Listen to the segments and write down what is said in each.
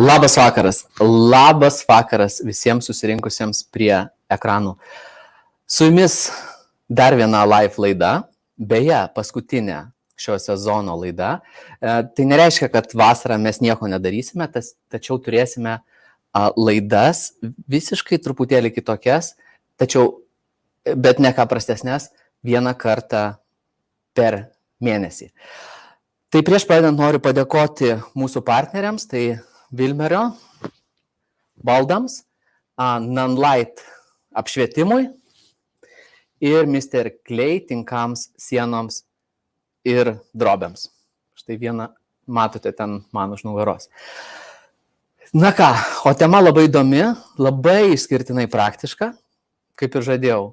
Labas vakaras visiems susirinkusiems prie ekranų. Su jumis dar viena live laida, beje, paskutinė šio sezono laida. Tai nereiškia, kad vasarą mes nieko nedarysime, tačiau turėsime laidas visiškai truputėlį kitokias, bet ne ką prastesnės, vieną kartą per mėnesį. Tai prieš pradedant noriu padėkoti mūsų partneriams, tai Vilmerio baldams, Nanlite apšvietimui ir Mr. Clay tinkams, sienoms ir drobėms. Štai vieną matote ten man už nugaros. Na ką, o tema labai įdomi, labai išskirtinai praktiška, kaip ir žadėjau.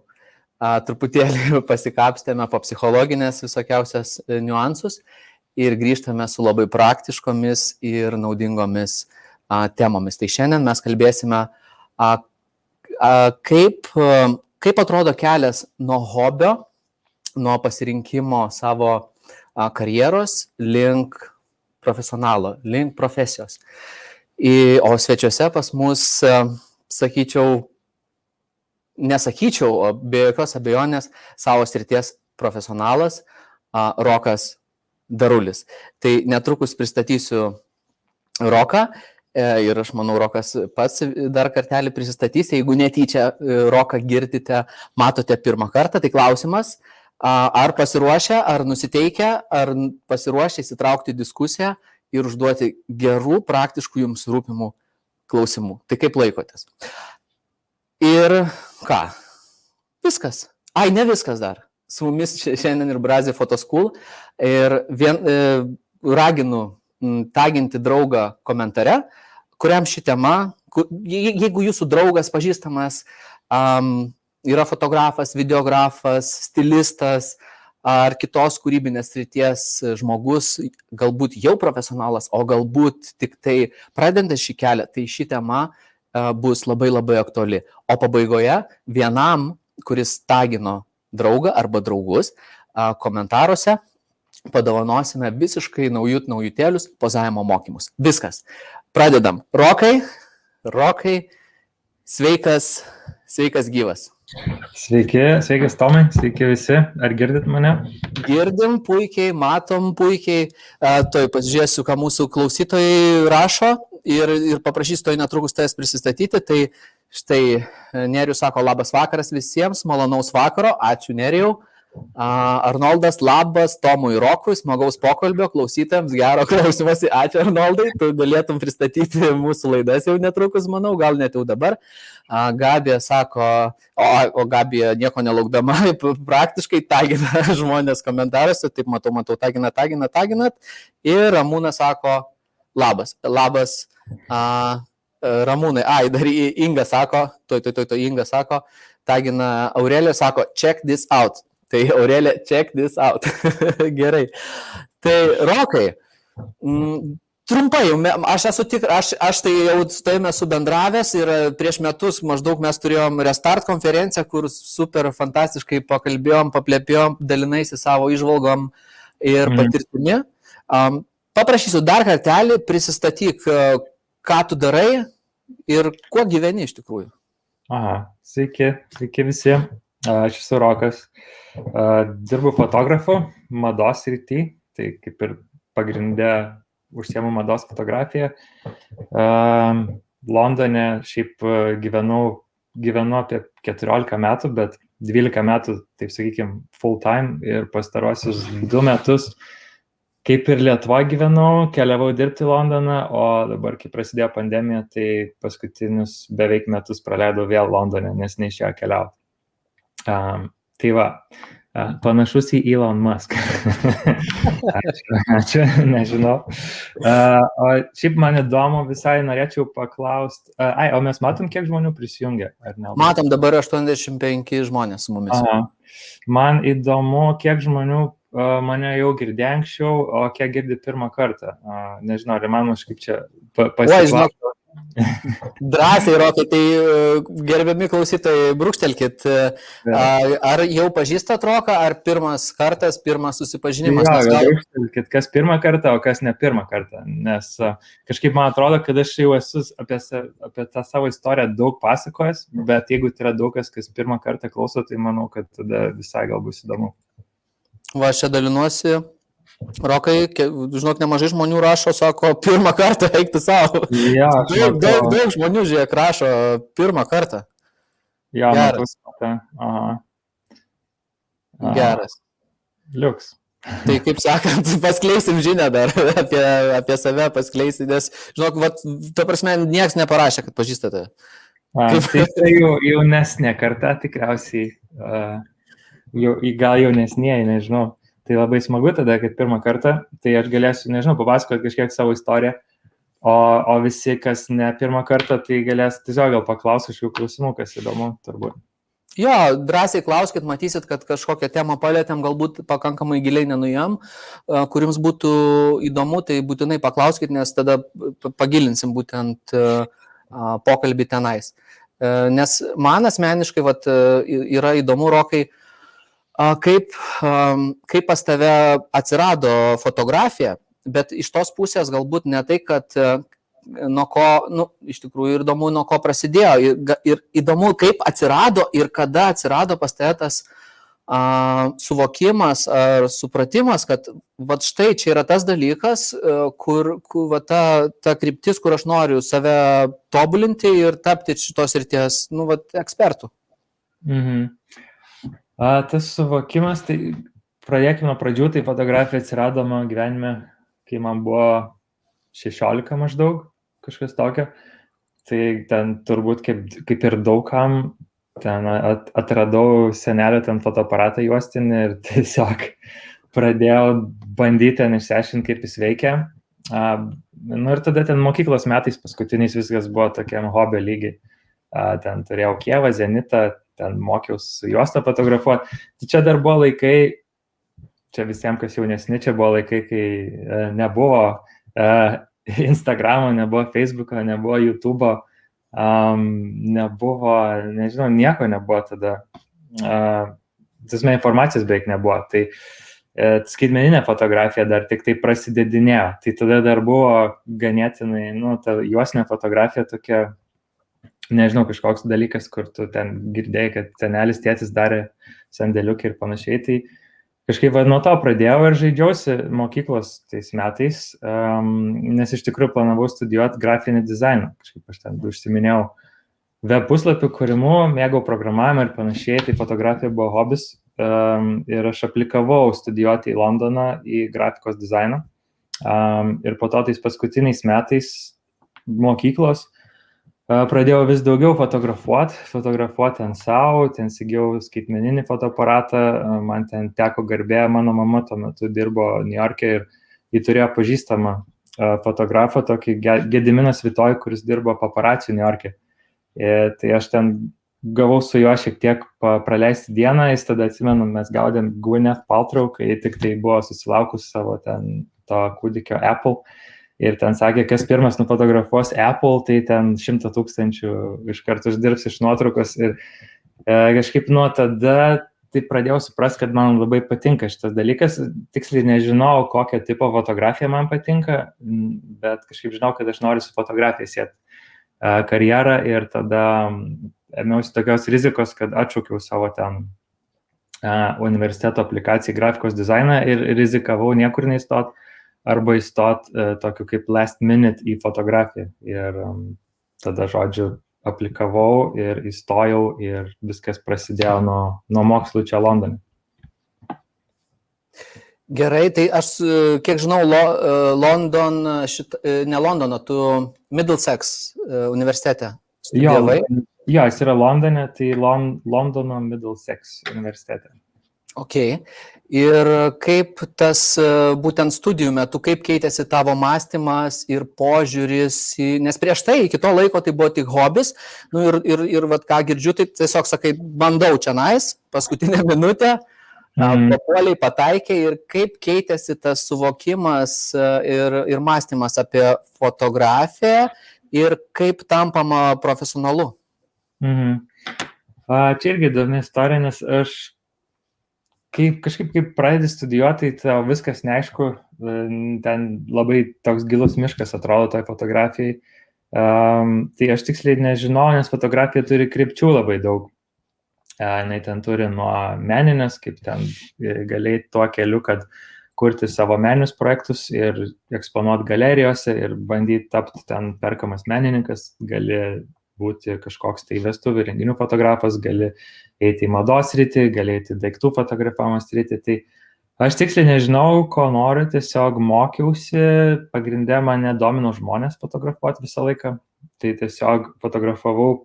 Truputėlį pasikapstėme po psichologinės visokiausias niuansus ir grįžtame su labai praktiškomis ir naudingomis temomis. Tai šiandien mes kalbėsime, kaip atrodo kelias nuo hobio, nuo pasirinkimo savo karjeros link profesionalo, link profesijos. O svečiuose pas mus, nesakyčiau, o be jokios abejonės savo srities profesionalas Rokas Darulis. Tai netrukus pristatysiu Roką ir aš manau, Rokas pats dar kartelį prisistatys. Jeigu netyčia Roką girdite, matote pirmą kartą, tai klausimas, ar pasiruošę, ar nusiteikę, ar pasiruošę įsitraukti į diskusiją ir užduoti gerų, praktiškų jums rūpimų klausimų. Tai kaip laikotės? Ir ką? Viskas. Ne viskas dar. Su mumis šiandien ir Brazė Photoschool ir raginu taginti draugą komentare, kuriam ši tema, jeigu jūsų draugas, pažįstamas, yra fotografas, videografas, stilistas ar kitos kūrybinės srities žmogus, galbūt jau profesionalas, o galbūt tik tai pradedantis šį kelią, tai ši tema bus labai labai aktuali. O pabaigoje vienam, kuris tagino draugą arba draugus, komentaruose padovanosime visiškai naujutėlius pozavimo mokymus. Viskas. Pradedam. Rokai, sveikas gyvas. Sveikas Tomai, sveiki visi. Ar girdit mane? Girdim puikiai, matom puikiai. Toj pasižiūrėsiu, ką mūsų klausytojai rašo ir paprašysiu toj netrukus tavęs prisistatyti. Tai štai Nerijus sako, labas vakaras visiems, malonaus vakaro, ačiū Nerijau. Arnoldas, labas Tomui Rokui, smagaus pokalbio, klausytams, gero klausimasi, ačiū Arnoldai, tu galėtum pristatyti mūsų laidas jau netrukus, manau, gal net jau dabar. Gabija sako, o Gabija nieko nelaukdama, praktiškai tagina žmonės komentaruose, taip matau, taginat. Ir Ramūnas sako, labas. Ramūnai, dar Inga sako, Inga sako, tagina Aurelija, sako, check this out. Tai Aurelija, check this out. Gerai. Tai Rokai, trumpai, aš tai jau su tavimi esu bendravęs ir prieš metus maždaug mes turėjom Restart konferenciją, kur super fantastiškai pakalbėjom, paplėpėjom, dalinaisi savo įžvalgom ir patirtimi. Paprašysiu dar kartelį, prisistatyk, ką tu darai ir kuo gyveni iš tikrųjų. Sveiki visi. Aš esu Rokas. Dirbu fotografu mados srity, tai kaip ir pagrindė užsiemu mados fotografiją. Londone šiaip gyvenu apie 14 metų, bet 12 metų, taip sakykime, full time ir pastarosius 2 metus kaip ir Lietuvoje gyvenau, keliavau dirbti į Londoną, o dabar, kai prasidėjo pandemija, tai paskutinius beveik metus praleidau vėl Londone, nes neišėjo keliauti. Tai va, panašus į Elon Musk. Ačiū, nežinau. O šiaip man įdomu, visai norėčiau paklausti, o mes matom, kiek žmonių prisijungia, ar ne? Matom dabar 85 žmonės su mumis. Man įdomu, kiek žmonių mane jau girdė anksčiau, o kiek girdi pirmą kartą. Nežinau, ar man kažkaip čia pasiklausyti. Drąsiai, Rokai, tai gerbiami klausytojai, brūkštelkit, ar jau pažįstat Roką, ar pirmas kartas, pirmas susipažinimas? Brūkštelkit, kas pirmą kartą, o kas ne pirmą kartą, nes kažkaip man atrodo, kad aš jau esu apie tą savo istoriją daug pasakojęs, bet jeigu tai yra daug kas pirmą kartą klauso, tai manau, kad tada visai gal bus įdomu. Va, aš čia dalinuosi. Rokai, žinok, nemažai žmonių rašo, sako, pirmą kartą eikti savo. Ja, daug žmonių, žiūrėk, rašo pirmą kartą. Ja, aha. Geras. Liuks. Tai kaip sakant, paskleisim žinią dar apie save, paskleisim, nes, žinok, ta prasme, nieks neparašė, kad pažįstate. Tai jaunesnė karta tikriausiai, gal jaunesnėje, nežinau. Tai labai smagu tada, kad pirmą kartą, tai aš galėsiu, nežinau, papasakoti kažkiek savo istoriją, o visi, kas ne pirmą kartą, tai galės tiesiog gal paklausti kažkokių klausimų, kas įdomu, turbūt. Jo, drąsiai klauskit, matysit, kad kažkokią temą palėtėm, galbūt pakankamai giliai nenuėjom, kuriems būtų įdomu, tai būtinai paklauskit, nes tada pagilinsim būtent pokalbį tenais. Nes man asmeniškai yra įdomu, Rokai, kaip pas tave atsirado fotografija, bet iš tos pusės galbūt ne tai, kad nuo ko, iš tikrųjų įdomu, nuo ko prasidėjo, ir įdomu, kaip atsirado ir kada atsirado pas tave tas suvokimas ar supratimas, kad štai čia yra tas dalykas, kur ta kryptis, kur aš noriu save tobulinti ir tapti šitos srities ekspertų. Mhm. Tas suvokimas, tai pradėkime nuo pradžių, tai fotografija atsirado mano gyvenime, kai man buvo 16 maždaug, kažkas tokio. Tai ten turbūt kaip ir daugam, ten atradau senelio ten fotoaparatą juostinį ir tiesiog pradėjau bandyti ten išsiaiškinti, kaip jis veikia. Ir tada ten mokyklos metais paskutiniais viskas buvo tokiam hobio lygiai. Ten turėjau Kievą, Zenitą, ten mokiausi juostą fotografuoti. Tai čia dar buvo laikai, čia visiems, kas jaunesni, čia buvo laikai, kai nebuvo Instagramo, nebuvo Facebooko, nebuvo YouTube'o, nebuvo, nežinau, nieko nebuvo tada. Tasme informacijos beveik nebuvo. Tai skaitmeninė fotografija dar tik tai prasidedinėjo. Tai tada dar buvo ganėtinai, ta juostinė fotografija tokia, nežinau, kažkoks dalykas, kur tu ten girdėjai, kad senelis, tėtis darė sandėliukį ir panašiai. Tai kažkaip nuo to pradėjau ir žaidžiausi mokyklos tais metais, nes iš tikrųjų planavau studijuoti grafinį dizainą. Kažkaip aš ten užsiminėjau web puslapių kūrimu, mėgau programavimą ir panašiai, tai fotografija buvo hobis ir aš aplikavau studijuoti į Londoną į grafikos dizainą. Ir po to tais paskutiniais metais mokyklos pradėjau vis daugiau fotografuoti ant savo, ten įsigijau skaitmeninį fotoaparatą, man ten teko garbė, mano mama tuo metu dirbo New York'e ir jį turėjo pažįstamą fotografą, tokį Gediminas Vitoj, kuris dirbo paparacių New York'e. Tai aš ten gavau su juo šiek tiek praleisti dieną, jis tada atsimenu, mes gaudėm Gwyneth Paltrow, kai tik tai buvo susilaukus savo ten to kūdikio Apple. Ir ten sakė, kas pirmas nufotografuos Apple, tai ten 100 000 iš karto uždirbs iš nuotraukos. Ir kažkaip nuo tada tai pradėjau suprasti, kad man labai patinka šitas dalykas. Tiksliai nežinau, kokio tipo fotografija man patinka, bet kažkaip žinau, kad aš noriu su fotografija sieti karjerą ir tada ėmiausi tokios rizikos, kad atšaukiau savo ten universiteto aplikaciją į grafikos dizainą ir rizikavau niekur neįstot. Arba įstot tokiu kaip last minute į fotografiją. Ir tada, žodžiu, aplikavau ir įstojau ir viskas prasidėjo nuo mokslų čia Londone. Gerai, tai aš, kiek žinau, ne Londono, tu Middlesex universitete studijavai. Jo, jis yra Londone, tai Londono Middlesex universitete. Ok. Ir kaip tas būtent studijų metu, kaip keitėsi tavo mąstymas ir požiūris, nes prieš tai, iki to laiko tai buvo tik hobis, ir ką girdžiu, tai tiesiog sakai, bandau čia nais, paskutinę minutę, papuoliai pataikė ir kaip keitėsi tas suvokimas ir mąstymas apie fotografiją, ir kaip tampama profesionalu? Čia irgi įdomi istorija, nes aš kažkaip pradedi studijuoti, tai tau viskas neaišku, ten labai toks gilus miškas atrodo toj fotografijai. Tai aš tiksliai nežinau, nes fotografija turi krypčių labai daug. Jinai ten turi nuo meninės, kaip ten galėjai tuo keliu, kad kurti savo meninius projektus ir eksponuoti galerijose ir bandyti tapti ten perkamas menininkas, gali būti kažkoks tai vestuvių renginių fotografas, gali eiti į mados sritį, gali eiti į daiktų fotografavimo sritį. Tai aš tiksliai nežinau, ko noriu, tiesiog mokiausi, pagrindė mane domino žmonės fotografuoti visą laiką. Tai tiesiog fotografavau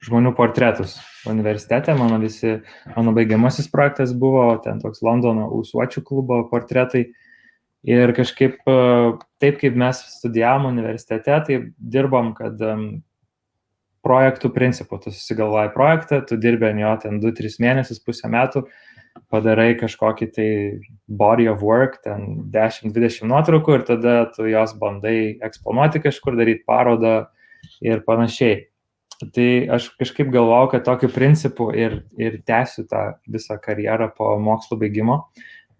žmonių portretus universitete, mano baigiamasis projektas buvo ten toks Londono ūsuočių klubo portretai. Ir kažkaip taip, kaip mes studijavom universitete, tai dirbom, kad projektų principų. Tu susigalvoji projektą, tu dirbi ant jo ten 2-3 mėnesius, pusę metų, padarai kažkokį tai body of work, ten 10-20 nuotraukų ir tada tu jos bandai eksponuoti kažkur, daryti parodą ir panašiai. Tai aš kažkaip galvojau, kad tokiu principu ir tęsiu tą visą karjerą po mokslo baigimo,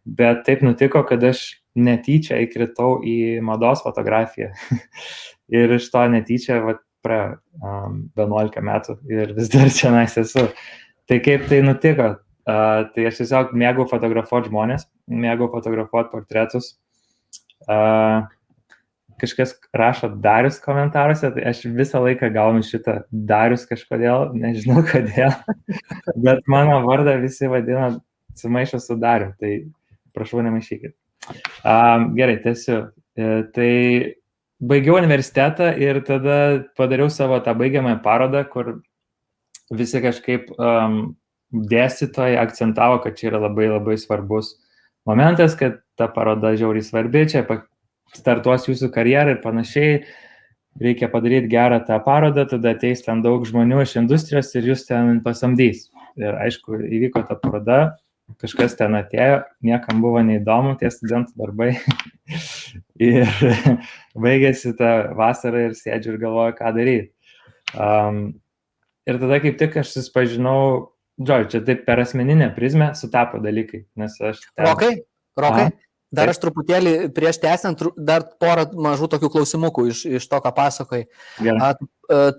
bet taip nutiko, kad aš netyčia įkritau į mados fotografiją ir iš to netyčia praėjo 11 metų ir vis dar čia esu. Tai kaip tai nutiko? Tai aš tiesiog mėgau fotografuoti žmonės, mėgau fotografuoti portretus. Kažkas rašo Darius komentaruose, tai aš visą laiką gaunu šitą Darius kažkodėl, nežinau kodėl, bet mano vardą visi vadina sumaišo su Dariu, tai prašau nemaišykit. Gerai, tęsiu. Tai baigiau universitetą ir tada padariau savo tą baigiamąją parodą, kur visi kažkaip dėstytojai akcentavo, kad čia yra labai labai svarbus momentas, kad ta paroda žiauriai svarbi, čia startuos jūsų karjerą ir panašiai, reikia padaryti gerą tą parodą, tada ateis ten daug žmonių iš industrijos ir jūs ten pasamdys. Ir aišku, įvyko ta paroda, kažkas ten atėjo, niekam buvo neįdomu tie studentų darbai ir baigėsi tą vasarą ir sėdžiu ir galvoju, ką daryti. Ir tada kaip tik aš susipažinau, čia taip per asmeninę prizmę sutapo dalykai, nes aš... Rokai, dar aš truputėlį prieš tęsiant, dar porą mažų tokių klausimukų iš to, ką pasakoji.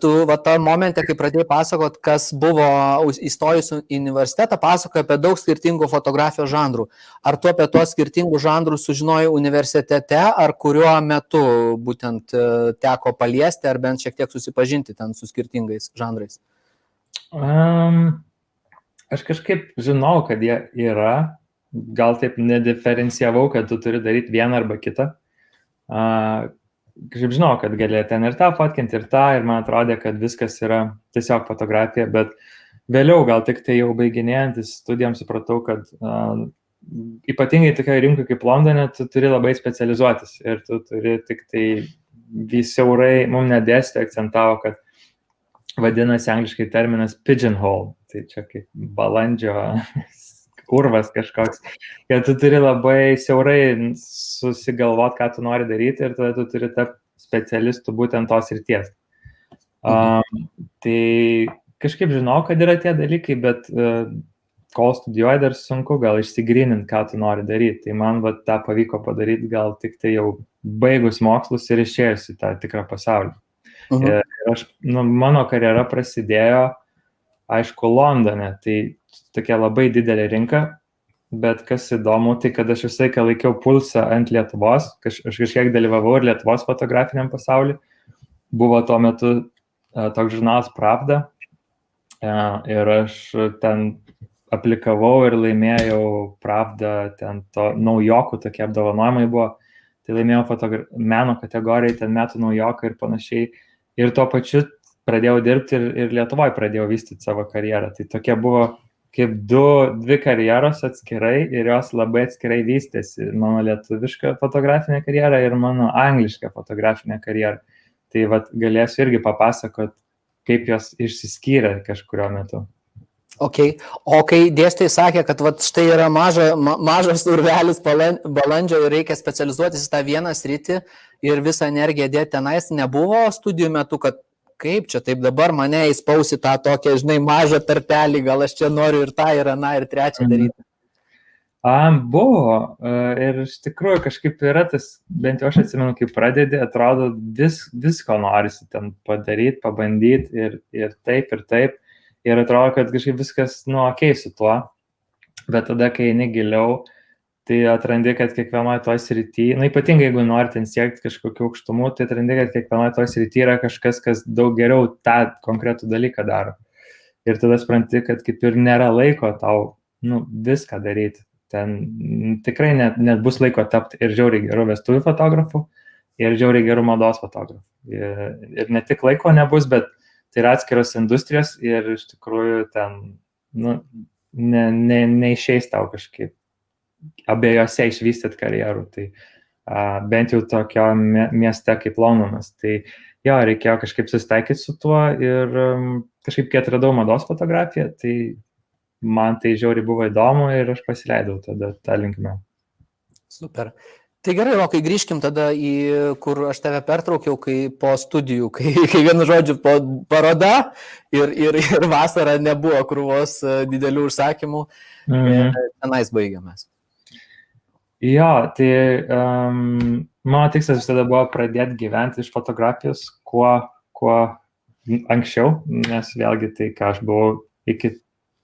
Tu tą momentą, kai pradėjai pasakot, kas buvo įstojus į universitetą, pasakoji apie daug skirtingų fotografijos žanrų. Ar tu apie tuos skirtingus žanrus sužinojai universitete, ar kuriuo metu būtent teko paliesti, ar bent šiek tiek susipažinti ten su skirtingais žanrais? Aš kažkaip žinau, kad jie yra. Gal taip nediferencijavau, kad tu turi daryti vieną arba kitą. Kažkaip žinau, kad gali ten ir tą fotkinti, ir tą, ir man atrodė, kad viskas yra tiesiog fotografija, bet vėliau gal tik tai jau baiginėjantis studijams supratau, kad ypatingai tokioje rinkoje kaip Londone, tu turi labai specializuotis ir tu turi tik tai siaurai, mums nedėstė akcentavo, kad vadinasi angliškai terminas pigeonhole, tai čia kaip balandžio urvas kažkoks, kad tu turi labai siaurai susigalvot, ką tu nori daryti ir tada tu turi tapti specialistų būtent tos srities. Tai kažkaip žinau, kad yra tie dalykai, bet kol studijuoji dar sunku gal išsigryninti, ką tu nori daryti. Tai man tą pavyko padaryti gal tik tai jau baigus mokslus ir išėjus į tą tikrą pasaulį. Ir aš, mano karjera prasidėjo, aišku, Londone, tai tokia labai didelė rinka, bet kas įdomu, tai kad aš visą laiką laikiau pulsą ant Lietuvos, aš kažkiek dalyvavau ir Lietuvos fotografiniam pasauliu, buvo tuo metu toks žurnalas Pravda ir aš ten aplikavau ir laimėjau Pravda, ten to naujokų tokie apdovanojimai buvo, tai laimėjau meno kategorijai, ten metų naujoką ir panašiai, ir tuo pačiu pradėjau dirbti ir Lietuvoje pradėjau vystyti savo karjerą. Tai tokie buvo kaip dvi karjeros atskirai ir jos labai atskirai vystėsi. Mano lietuviška fotografinė karjera ir mano angliška fotografinė karjera. Tai galėsiu irgi papasakot, kaip jos išsiskyrė kažkurio metu. Okay. O kai dėstytojai sakė, kad vat, štai yra mažas urvelis balandžio ir reikia specializuotis į tą vieną sritį ir visą energiją dėti tenais, nebuvo studijų metu, kad kaip čia taip dabar mane įspausi tą tokią, žinai, mažą tarpelį, gal aš čia noriu ir tą, ir aną, ir trečią daryti. Buvo ir iš tikrųjų kažkaip yra tas, bent jau aš atsimenu, kai pradedi, atrodo visko norisi ten padaryti, pabandyti ir taip. Ir atrodo, kad kažkaip viskas, okei su tuo, bet tada, kai eini giliau, tai atrandi, kad kiekvienoje toj srityje, ypatingai jeigu nori ten siekti kažkokių aukštumų, tai atrandi, kad kiekvienoje toj srityje yra kažkas, kas daug geriau tą konkretų dalyką daro. Ir tada supranti, kad kaip ir nėra laiko tau, viską daryti. Ten tikrai net bus laiko tapti ir žiauriai gerų vestuvių fotografų, ir žiauriai gerų mados fotografų. Ir ne tik laiko nebus, bet tai yra atskiros industrijos ir iš tikrųjų ten neišeis tau kažkaip abiejose išvystyti karjerų. Tai bent jau tokio mieste kaip Londonas. Tai jo, reikėjo kažkaip susitaikyti su tuo ir kažkaip, kai atradau mados fotografiją, tai man tai žiauriai buvo įdomu ir aš pasileidau tada tą linkmę. Super. Tai gerai, o kai grįžkim tada kur aš tave pertraukiau, kai po studijų, kai vienu žodžiu po paroda ir vasarą nebuvo krūvos didelių užsakymų, tenais baigiamės. Jo, tai mano tikslas visada buvo pradėti gyventi iš fotografijos kuo anksčiau, nes vėlgi tai, ką aš buvau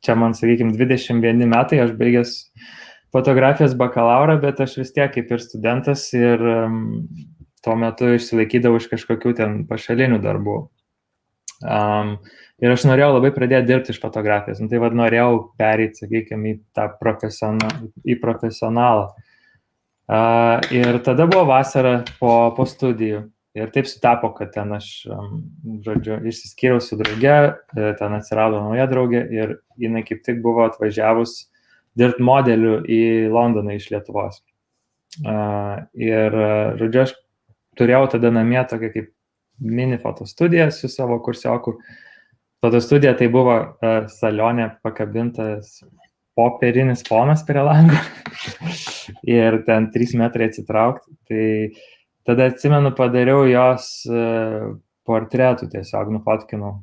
čia man, sakykime, 21 metai, aš baigęs fotografijos bakalaurą, bet aš vis tiek kaip ir studentas ir tuo metu išsilaikydavau iš kažkokių ten pašalinių darbų. Ir aš norėjau labai pradėti dirbti iš fotografijos, tai vad norėjau pereiti, sakykime, į profesionalą. Ir tada buvo vasara po studijų. Ir taip sutapo, kad ten aš, išsiskyriau su drauge, ten atsirado nauja draugė ir jinai kaip tik buvo atvažiavus dirbti modeliu į Londoną iš Lietuvos. Ir, aš turėjau tada namie tokią kaip mini fotostudiją su savo kursioku. Fotostudija tai buvo salone pakabintas popierinis fonas prie lango ir ten 3 metrai atsitraukti. Tai tada atsimenu, padariau jos portretų, tiesiog nufotkinau.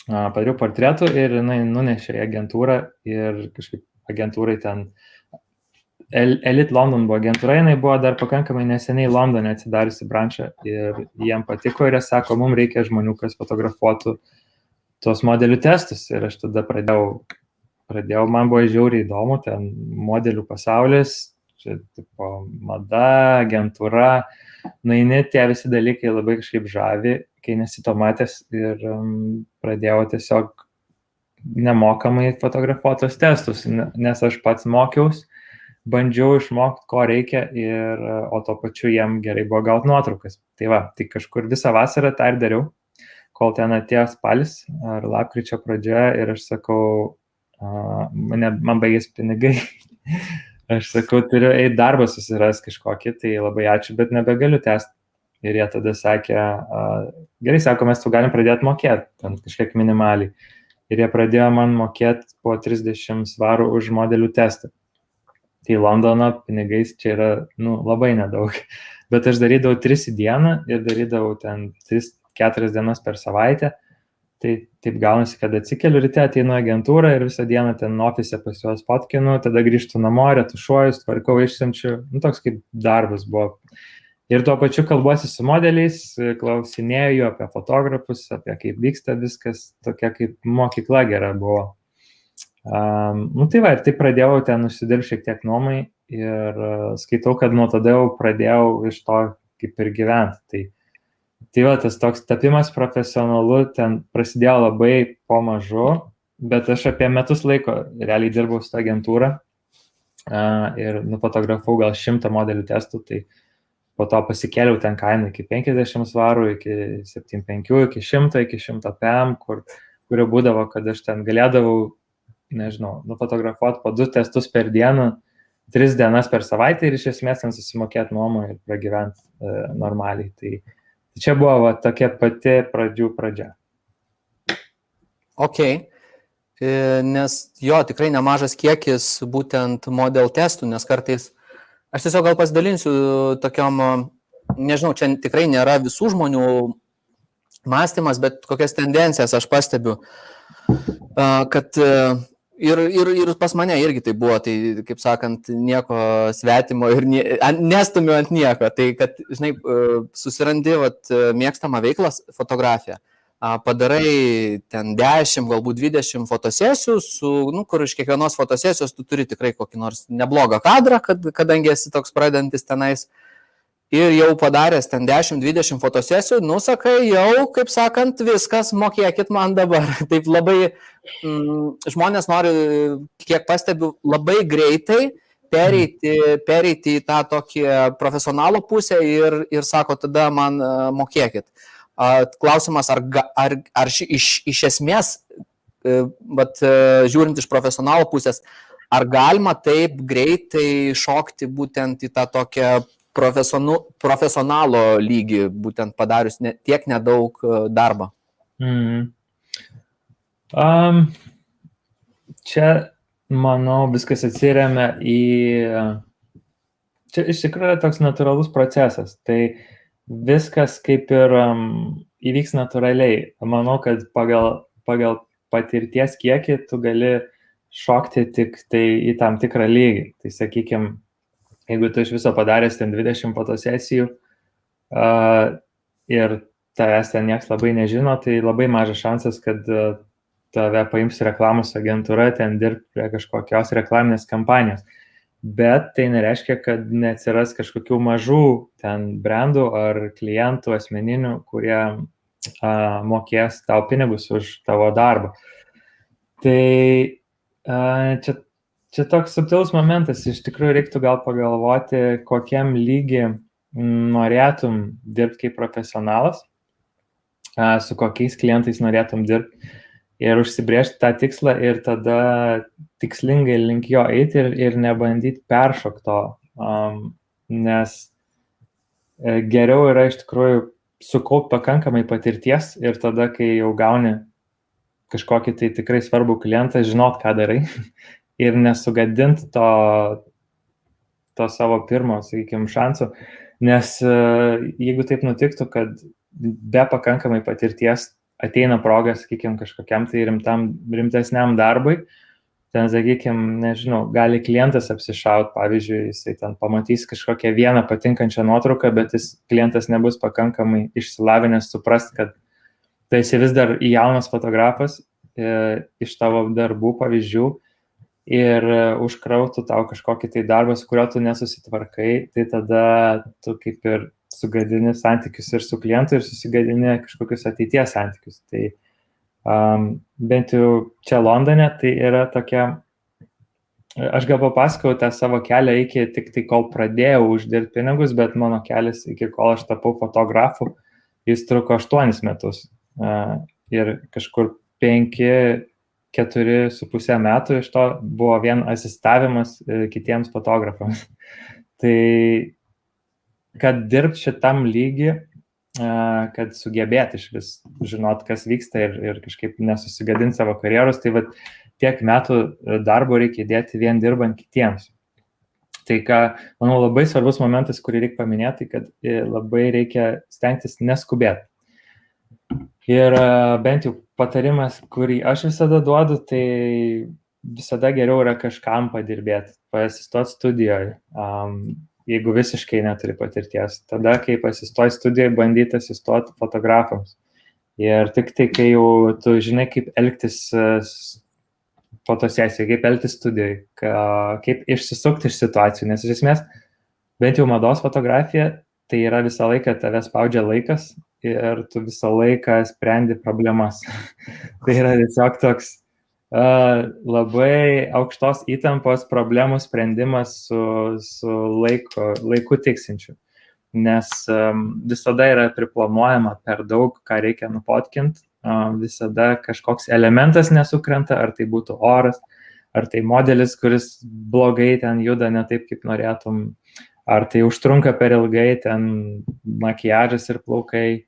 Padariau portretų ir jinai nunešė į agentūrą ir kažkaip agentūrai ten, Elite London buvo agentūra, jinai buvo dar pakankamai neseniai Londone atsidariusi brančą ir jiem patiko ir jie sako, mums reikia žmonių, kas fotografuotų tuos modelių testus. Ir aš tada pradėjau, man buvo žiauriai įdomu, ten modelių pasaulis, čia tipo mada, agentūra, nueini, tie visi dalykai labai kažkaip žavi, kai nesi to matęs ir pradėjau tiesiog nemokamai fotografuotos testus, nes aš pats mokiaus, bandžiau išmokti, ko reikia o to pačiu jiem gerai buvo gauti nuotraukas. Tai kažkur visą vasarą tą ir dariau, kol ten atėjo spalis ar lapkričio pradžia ir aš sakau, man baigėsi pinigai. Aš sakau, turiu eiti darbą susiras kažkokį, tai labai ačiū, bet nebegaliu tęsti. Ir jie tada sakė, gerai, sako, mes tu galim pradėti mokėti, ten kažkiek minimaliai. Ir jie pradėjo man mokėti po 30 svarų už modelių testą. Tai Londono pinigais čia yra, labai nedaug. Bet aš darydavau 3 į dieną ir darydavau ten 3-4 dienas per savaitę. Tai taip gaunasi, kad atsikeliu ryte, ateinu agentūrą ir visą dieną ten ofise pas juos fotkinu, tada grįžtu namo, retušuoju, tvarkau, išsiunčiu, toks kaip darbas buvo. Ir tuo pačiu kalbuosi su modeliais, klausinėju jų apie fotografus, apie kaip vyksta viskas, tokia kaip mokykla gera buvo. Ir taip pradėjau ten užsidirbti šiek tiek nuomai ir skaitau, kad nuo tada jau pradėjau iš to kaip ir gyventi. Tai tas toks tapimas profesionalu ten prasidėjo labai pamažu, bet aš apie metus laiko realiai dirbau su tą agentūrą ir nufotografau gal 100 modelių testų, tai po to pasikėliau ten kainą iki 50 svarų, iki 75, iki 100, iki 100 PM, kurio būdavo, kad aš ten galėdavau, nežinau, nufotografuoti po 2 testus per dieną, 3 dienas per savaitę ir iš esmės ten susimokėti nuomą ir pragyventi normaliai. Tai čia buvo tokia pati pradžia. Ok. nes jo tikrai nemažas kiekis būtent model testų, nes kartais aš tiesiog gal pasidalinsiu tokiom, nežinau, čia tikrai nėra visų žmonių mąstymas, bet kokias tendencijas aš pastebiu, kad ir pas mane irgi tai buvo, tai kaip sakant, nieko svetimo ir nestumiu ant nieko, tai kad, žinai, susirandi mėgstamą veiklą fotografiją, padarai ten 10, galbūt 20 fotosesijų, kur iš kiekvienos fotosesijos tu turi tikrai kokį nors neblogą kadrą, kadangi esi toks pradedantis tenais. Ir jau padaręs ten 10-20 fotosesijų, nusakai jau, kaip sakant, viskas, mokėkit man dabar. Taip labai žmonės nori, kiek pastebiu, labai greitai pereiti į tą tokį profesionalo pusę ir sako, tada man mokėkit. Klausimas, ar iš esmės, žiūrint iš profesionalo pusės, ar galima taip greitai šokti būtent į tą tokią profesionalo lygį, būtent padarius tiek nedaug darbo? Čia, manau, viskas atsiremia į... Čia iš tikrųjų toks natūralus procesas. Tai viskas kaip ir įvyks natūraliai. Manau, kad pagal patirties kiekį tu gali šokti tik tai į tam tikrą lygį. Tai sakykime, jeigu tu iš viso padaręs ten 20 fotosesijų ir tavęs ten nieks labai nežino, tai labai mažas šansas, kad tave paims reklamos agentūra ten dirbti prie kažkokios reklaminės kampanijos. Bet tai nereiškia, kad neatsiras kažkokių mažų ten brandų ar klientų asmeninių, kurie mokės tau pinigus už tavo darbą. Tai čia toks subtilus momentas, iš tikrųjų reiktų gal pagalvoti, kokiam lygi norėtum dirbti kaip profesionalas, su kokiais klientais norėtum dirbti ir užsibrėžti tą tikslą ir tada tikslingai link jo eiti ir nebandyti peršokti to, nes geriau yra iš tikrųjų sukaupti pakankamai patirties ir tada, kai jau gauni kažkokį tai tikrai svarbų klientą, žinot, ką darai ir nesugadinti to savo pirmo, sakykime, šansų, nes jeigu taip nutiktų, kad be pakankamai patirties ateina proga, sakykime, kažkokiam tai rimtesniam darbui, ten, sakykime, nežinau, gali klientas apsišaut, pavyzdžiui, jisai ten pamatys kažkokią vieną patinkančią nuotrauką, bet klientas nebus pakankamai išsilavinęs suprast, kad tai esi vis dar jaunas fotografas iš tavo darbų pavyzdžių ir užkrautų tau kažkokį tai darbą, su kurio tu nesusitvarkai, tai tada tu kaip ir sugadini santykius ir su klientu ir susigadini kažkokius ateities santykius. Tai bent jau čia Londone tai yra tokia, aš gal papasakau tą savo kelią iki tik tai, kol pradėjau uždirbti pinigus, bet mano kelias iki kol aš tapau fotografu, jis truko 8 metus ir kažkur 4,5 metų iš to buvo vien asistavimas kitiems fotografams. Tai kad dirbti šitam lygi, kad sugebėti iš vis žinot, kas vyksta ir kažkaip nesusigadinti savo karjeros, tai tiek metų darbo reikia dėti vien dirbant kitiems. Tai ką, manau, labai svarbus momentas, kurį reikia paminėti, kad labai reikia stengtis neskubėti. Ir bent jau patarimas, kurį aš visada duodu, tai visada geriau yra kažkam padirbėti, pasistoti studijoje, jeigu visiškai neturi patirties. Tada, kai pasistoji studijoje, bandyti asistoti fotografams. Ir tik tai, kai jau tu žinai, kaip elgtis fotosesijoje, kaip elgtis studijoje, kaip išsisukti iš situacijų, nes iš esmės, bent jau mados fotografija, tai yra visą laiką tave spaudžia laikas ir tu visą laiką sprendi problemas. Tai yra tiesiog toks labai aukštos įtampos problemų sprendimas su laiku tiksinčiu. Nes visada yra priplanuojama per daug, ką reikia nufotkinti, visada kažkoks elementas nesukrenta, ar tai būtų oras, ar tai modelis, kuris blogai ten juda ne taip, kaip norėtum, ar tai užtrunka per ilgai, ten makiažas ir plaukai,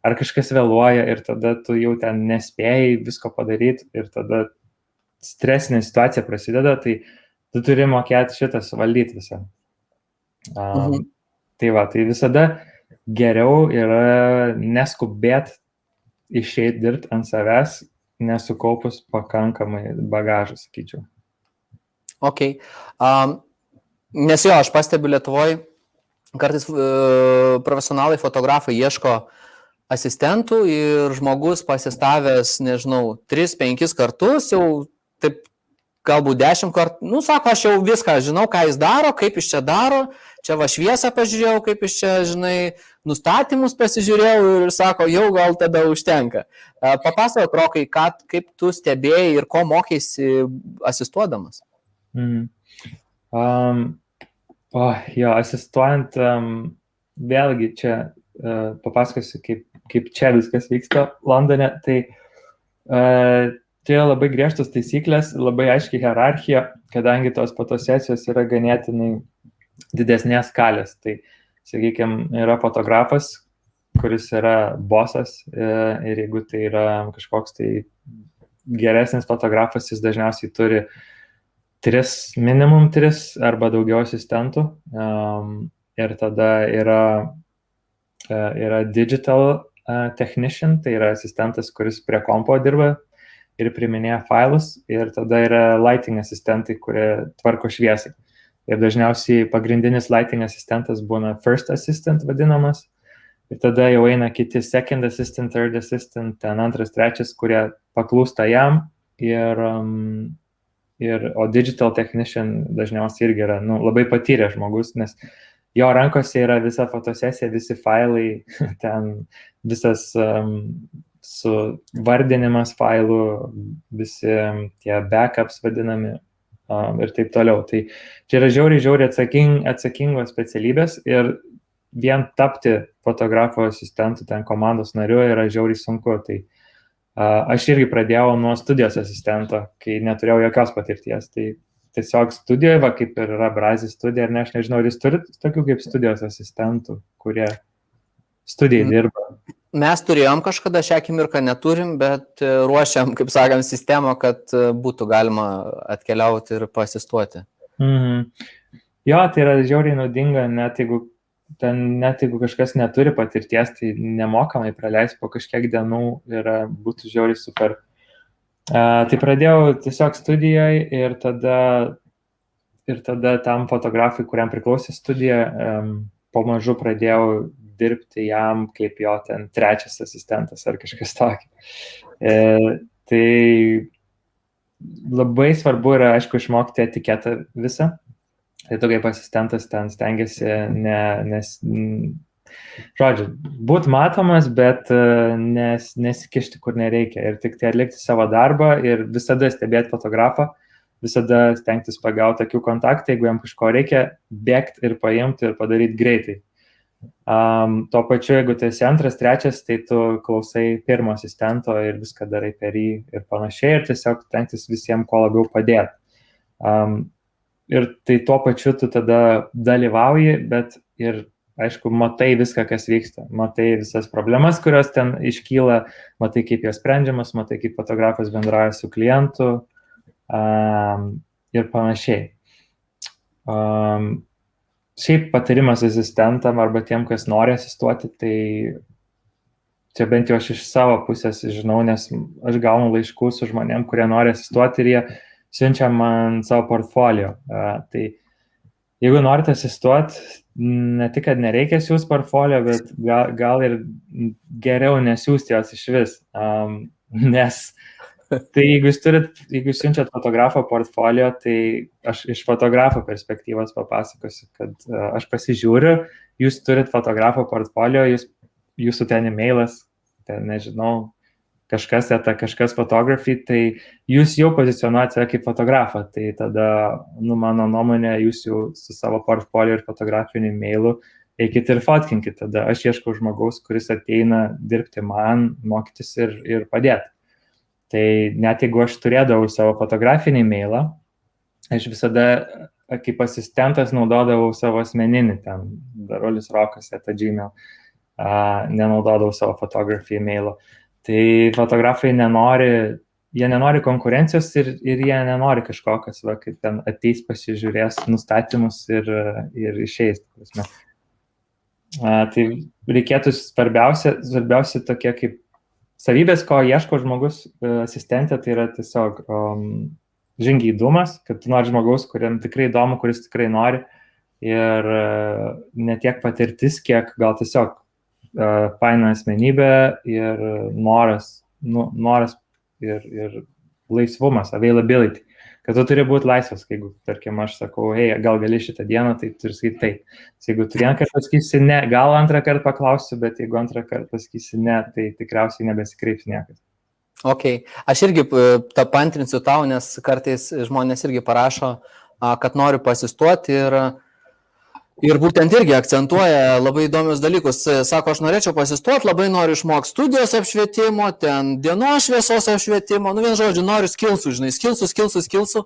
ar kažkas vėluoja ir tada tu jau ten nespėjai visko padaryti ir tada stresinė situacija prasideda, tai tu turi mokėti šitą suvaldyti visą. Tai va, tai visada geriau yra neskubėti išeiti dirbti ant savęs, nesukaupus pakankamai bagažą, sakyčiau. Ok. Nes jo, aš pastebiu Lietuvoje, kartais profesionalai fotografai ieško asistentų ir žmogus pasistavęs, nežinau, 3-5 kartus, jau taip galbūt 10 kartų, sako, aš jau viską žinau, ką jis daro, kaip jis čia daro, čia va šviesą pažiūrėjau, kaip jis čia, žinai, nustatymus pasižiūrėjau ir sako, jau gal tada užtenka. Papasakok, Rokai, kaip tu stebėjai ir ko mokėsi asistuodamas? Asistuojant, vėlgi čia papasakosiu, kaip čia viskas vyksta Londone, tai čia labai griežtos taisyklės, labai aiškiai hierarchija, kadangi tos fotosesijos yra ganėtinai didesnės skalės. Tai, sakykime, yra fotografas, kuris yra bosas ir jeigu tai yra kažkoks tai geresnis fotografas, jis dažniausiai turi minimum 3 arba daugiau asistentų. Ir tada yra digital technician, tai yra asistentas, kuris prie kompo dirba ir priminėja failus, ir tada yra lighting asistentai, kurie tvarko šviesą. Ir dažniausiai pagrindinis lighting asistentas būna first assistant vadinamas, ir tada jau eina kiti second assistant, third assistant, ten 2, 3, kurie paklūsta jam, o digital technician dažniausiai irgi yra labai patyrę žmogus, nes jo rankose yra visa fotosesija, visi failai, ten visas suvardinimas failų, visi tie backups vadinami ir taip toliau. Tai čia yra žiauriai atsakingos specialybės ir vien tapti fotografo asistentų, ten komandos nariu yra žiauriai sunku. Tai aš irgi pradėjau nuo studijos asistento, kai neturėjau jokios patirties. Tai tiesiog studijoje, kaip ir yra Brazis studija, ar ne, aš nežinau, ar jūs turite tokių kaip studijos asistentų, kurie studijai dirba? Mes turėjom kažkada, šią akimirką neturim, bet ruošiam, kaip sakant, sistemą, kad būtų galima atkeliauti ir pasistuoti. Jo, tai yra žiauriai naudinga, net jeigu kažkas neturi patirties, tai nemokamai praleis po kažkiek dienų ir būtų žiauriai super. Tai pradėjau tiesiog studijoje ir tada tam fotografui, kuriam priklausė studija, pamažu pradėjau dirbti jam kaip jo ten 3 asistentas ar kažkas tokio. Tai labai svarbu yra, aišku, išmokti etiketą visą. Tai tu kaip asistentas ten stengiasi žodžiu, būt matomas, bet nesikišti, kur nereikia. Ir tik tai atlikti savo darbą ir visada stebėti fotografą, visada stengtis pagauti akių kontaktą, jeigu jam kažko reikia, bėgti ir paimti ir padaryti greitai. Tuo pačiu, jeigu tu esi 2, 3, tai tu klausai 1 asistento ir viską darai per jį ir panašiai, ir tiesiog stengtis visiems kuo labiau padėti. Ir tai tuo pačiu tu tada dalyvauji, bet ir, aišku, matai viską, kas vyksta, matai visas problemas, kurios ten iškyla, matai, kaip jos sprendžiamas, matai, kaip fotografas bendrauja su klientu ir panašiai. Šiaip patarimas asistentam arba tiem, kas nori asistuoti, tai čia bent jau aš iš savo pusės žinau, nes aš gaunu laiškų su žmonėm, kurie nori asistuoti ir jie siunčia man savo portfolio. Tai jeigu norite asistuoti, ne tik, kad nereikia siūsti portfolio, bet gal ir geriau nesiūsti jos iš vis. Nes tai jeigu jūs siunčiat fotografo portfolio, tai aš iš fotografo perspektyvos papasakosiu, kad aš pasižiūriu, jūs turit fotografo portfolio, jūsų ten e-mailas, ten nežinau, kažkas photography, tai jūs jau pozicionuojate save kaip fotografą, tai tada, mano nuomonė, jūs jau su savo portfolio ir fotografiniu e-mailu eikit ir fotkinkit, tada aš ieškau žmogaus, kuris ateina dirbti man, mokytis ir padėti. Tai net jeigu aš turėdavau savo fotografinį mailą, aš visada kaip asistentas naudodavau savo asmeninį, ten darulisrokas@gmail, nenaudodavau savo fotografijų mailo. Tai fotografai nenori jie nenori konkurencijos ir jie nenori kažko, kas, va, kaip ten ateis, pasižiūrės nustatymus ir išeis. Tai reikėtų svarbiausia tokie kaip savybės, ko ieško žmogus asistentė, tai yra tiesiog žingeidumas, kad tu nori žmogaus, kuriam tikrai įdomu, kuris tikrai nori, ir ne tiek patirtis, kiek gal tiesiog faina asmenybė ir noras ir laisvumas, availability, kad tu turi būti laisvas, jeigu, tarkim, aš sakau, hei, gal gali šitą dieną, tai turi sakyti taip. Jeigu tu vieną kartą pasakysi ne, gal antrą kartą paklausiu, bet jeigu antrą kartą pasakysi ne, tai tikriausiai nebesikreips niekas. Ok, aš irgi tą paantrinsiu tau, nes kartais žmonės irgi parašo, kad noriu pasistuoti ir būtent irgi akcentuoja labai įdomius dalykus. Sako, aš norėčiau pasistuoti, labai noriu išmokti studijos apšvietimo, ten dienos šviesos apšvietimo, vien žodžiu, noriu skilsų, žinai, skilsų.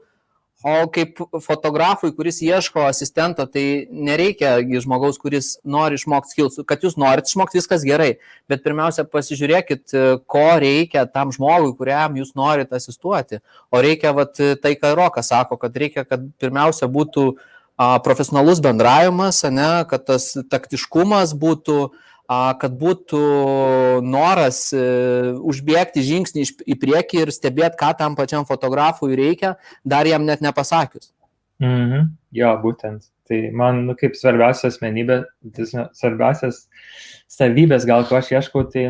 O kaip fotografui, kuris ieško asistento, tai nereikia žmogaus, kuris nori išmokti skilsų. Kad jūs norit išmokti, viskas gerai, bet pirmiausia pasižiūrėkit, ko reikia tam žmogui, kuriam jūs norit asistuoti. O reikia, tai ką Rokas sako, kad reikia, kad pirmiausia būtų profesionalus bendravimas, kad tas taktiškumas būtų, kad būtų noras užbėgti žingsnį į priekį ir stebėti, ką tam pačiam fotografui reikia, dar jam net nepasakius. Jo, būtent. Tai man, kaip svarbiausia asmenybė, svarbiausias savybės, gal ko aš ieškau, tai,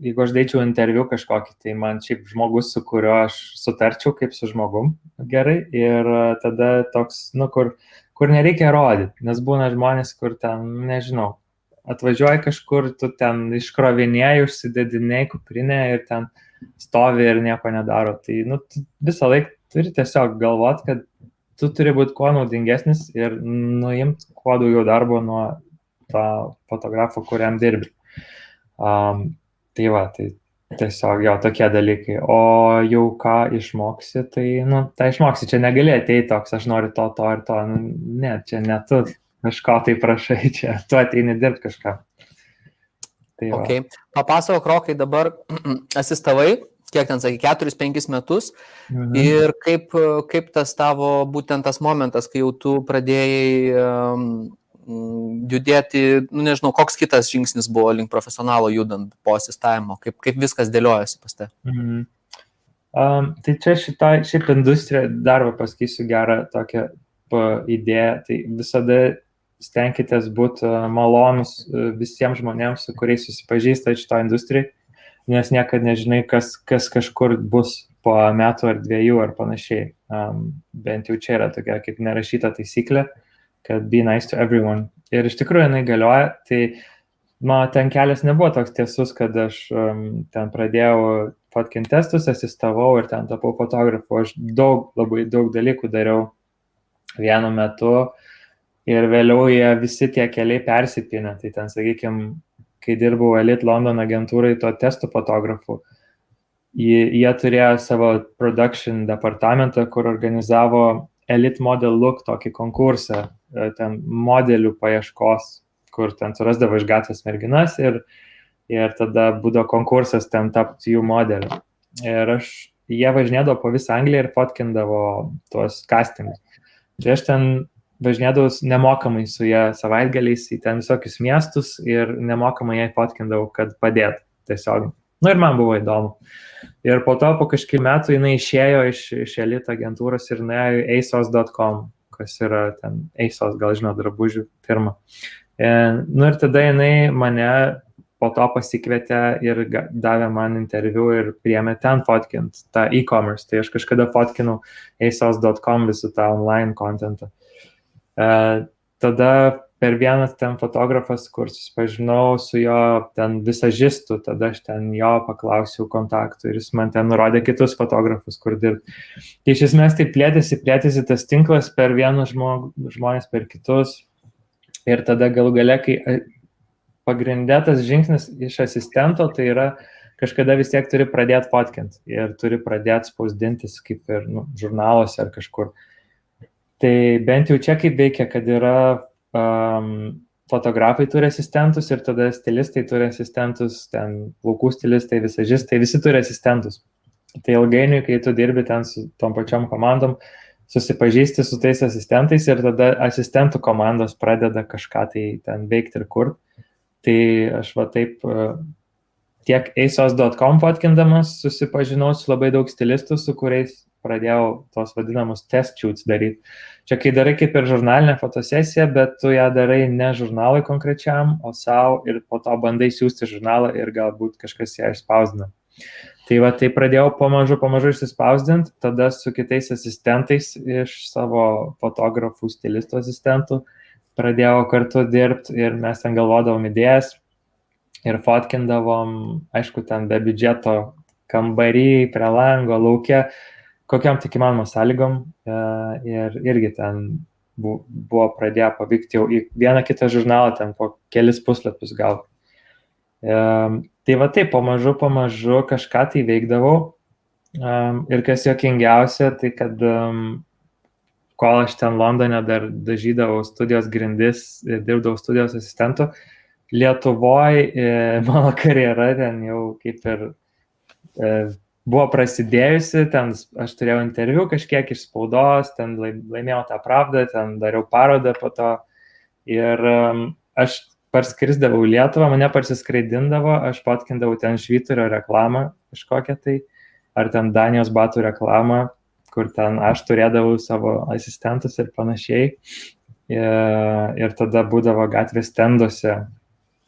jeigu aš deičiau interviu kažkokį, tai man šiaip žmogus, su kuriuo aš sutarčiau kaip su žmogum gerai, ir tada toks, kur nereikia rodyti, nes būna žmonės, kur ten, nežinau, atvažiuoji kažkur, tu ten iškrovinėjai, užsidedinėjai kuprinę ir ten stovi ir nieko nedaro. Tai tu visą laiką turi tiesiog galvoti, kad tu turi būti kuo naudingesnis ir nuimti kuo daugiau darbo nuo to fotografo, kuriam dirbi. Tai tiesiog jo tokie dalykai. O jau ką išmoksi, tai išmoksi, čia negali ateiti toks, aš noriu to ir to. Ne, čia ne tu kažko tai prašai, čia tu ateini dirbti kažką. Okay. Papasakok, Rokai, dabar asistavai, kiek ten sakai, 4-5 metus, ir kaip tas tavo būtent tas momentas, kai jau tu pradėjai judėti, nežinau, koks kitas žingsnis buvo link profesionalo judant po asistavimo, kaip viskas dėliojasi pas te? Tai čia šiaip industrija, dar pasakysiu gerą tokią idėją, tai visada stenkitės būti malonus visiems žmonėms, su kuriais susipažįsta šito industrijai, nes niekad nežinai, kas kažkur bus po metų ar 2 ar panašiai. Bent jau čia yra tokia kaip nerašyta taisyklė, kad be nice to everyone. Ir iš tikrųjų jinai galioja, tai man ten kelias nebuvo toks tiesus, kad aš ten pradėjau fotkinti testus, asistavau ir ten tapau fotografu. Aš labai daug dalykų dariau vienu metu ir vėliau jie visi tie keliai persipinę. Tai ten, sakykime, kai dirbau Elite London agentūrai to testų fotografu, jie turėjo savo production departamentą, kur organizavo Elite Model Look tokį konkursą, ten modelių paieškos, kur ten surasdavo iš gatvės merginas ir tada būdavo konkursas ten tapti jų modeliu. Ir jie važinėdavo po visą Angliją ir fotkindavo tuos castingus. Tai aš ten važinėdavau nemokamai su jie savaitgaliais į ten visokius miestus ir nemokamai jai fotkindavau, kad padėtų tiesiog. Ir man buvo įdomu. Ir po to, po kažkiek metų, jinai išėjo iš Elite agentūros ir nuėjo į ASOS.com, kas yra ten ASOS, gal žinot, drabužių firma. Ir tada jinai mane po to pasikvietė ir davė man interviu ir priėmė ten fotkint tą e-commerce. Tai aš kažkada fotkinau ASOS.com visų tą online contentą. Tada per vieną ten fotografas, kur susipažinau su jo ten visažistu, tada aš ten jo paklausiau kontaktų ir jis man ten nurodė kitus fotografus, kur dirbti. Tai iš esmės tai plėtėsi tas tinklas per vienus žmonės, per kitus. Ir tada galų gale, kai pagrindėtas žingsnis iš asistento, tai yra kažkada vis tiek turi pradėti fotkint ir turi pradėti spausdintis kaip ir žurnaluose ar kažkur. Tai bent jau čia kaip veikia, kad yra fotografai turi asistentus ir tada stilistai turi asistentus, ten plaukų stilistai, visažistai, visi turi asistentus. Tai ilgainiui, kai tu dirbi ten su tom pačiom komandom, susipažįsti su tais asistentais ir tada asistentų komandos pradeda kažką tai ten veikti ir kurti. Tai aš va taip tiek ASOS.com fotkindamas susipažinau su labai daug stilistų, su kuriais pradėjau tos vadinamus test shoots daryti. Čia kai darai kaip ir žurnalinę fotosesiją, bet tu ją darai ne žurnalui konkrečiam, o savo ir po to bandai siūsti žurnalą ir galbūt kažkas ją išspausdina. Tai va, tai pradėjau pamažu išsispausdinti, tada su kitais asistentais iš savo fotografų, stilistų asistentų pradėjau kartu dirbti ir mes ten galvodavom idėjas ir fotkindavom, aišku, ten be biudžeto kambarį, prie lango, lauke, kokiam tik įmanomom sąlygom ir irgi ten buvo pradėję pavykti jau į vieną kitą žurnalą, ten po kelis puslapius gal. Tai va taip, pamažu kažką tai veikdavau ir kas juokingiausia, tai kad kol aš ten Londone dar dažydavau studijos grindis ir dirbdavau studijos asistentu, Lietuvoje mano karjera ten jau kaip ir buvo prasidėjusi, ten aš turėjau interviu kažkiek iš spaudos, ten laimėjau tą pravdą, ten dariau parodą po to ir aš parskrisdavau į Lietuvą, mane parsiskraidindavo, aš fotkindavau ten Švyturio reklamą kažkokią tai, ar ten Danijos batų reklamą, kur ten aš turėdavau savo asistentus ir panašiai. Ir tada būdavo gatvės stenduose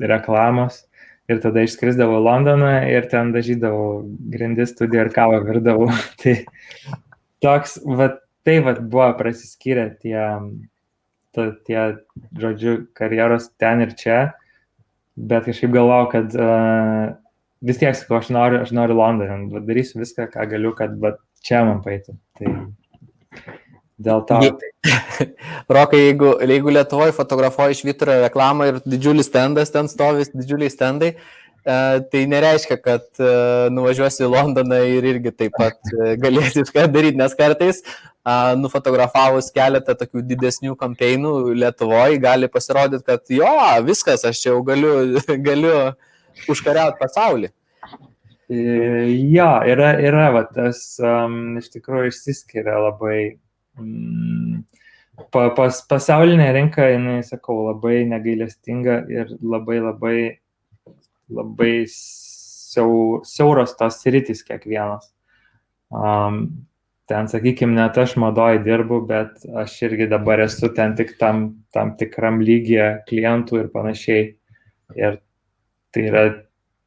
reklamos ir tada išskrisdavau į Londoną ir ten dažydavau grindis studiją ir kavą virdavau. Tai toks, tai buvo prasiskyrę tie, žodžiu, karjeros ten ir čia, bet kažkaip galvojau, kad vis tiek, sakau, aš noriu Londoną, darysiu viską, ką galiu, kad čia man paeitų. Tai dėl to. Rokai, jeigu Lietuvoje fotografuoji Švyturio reklamą ir didžiulis stendas, ten stovis didžiuliai stendai, tai nereiškia, kad nuvažiuosi į Londoną ir irgi taip pat galėsi kažką daryti, nes kartais nufotografavus keletą tokių didesnių kampeinų Lietuvoje gali pasirodyti, kad jo, viskas, aš jau galiu užkariauti pasaulį. Jo, yra tas iš tikrųjų išsiskiria labai. Pasaulinė rinka, jinai, sakau, labai negailestinga ir labai siauros tos sritys kiekvienas. Ten, sakykime, net aš madoj dirbu, bet aš irgi dabar esu ten tik tam tikram lygyje klientų ir panašiai. Ir tai yra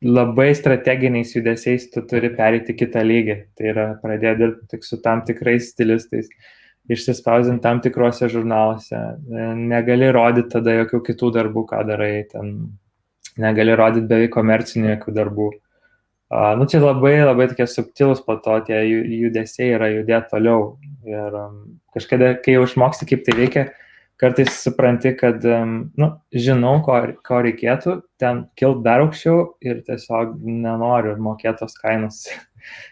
labai strateginiais judesiais, tu turi pereiti kitą lygį. Tai yra pradėti dirbti tik su tam tikrais stilistais, išsispausdinti tam tikrose žurnaluose. Negali rodyti tada jokių kitų darbų, ką darai. Ten negali rodyti beveik komercinių jokių darbų. Čia labai tokie subtilus po to, tie judesiai yra judėti toliau. Ir kažkada, kai jau išmoksti, kaip tai veikia, kartais supranti, kad, žinau, ko reikėtų, ten kilt dar aukščiau ir tiesiog nenoriu mokėti tos kainos.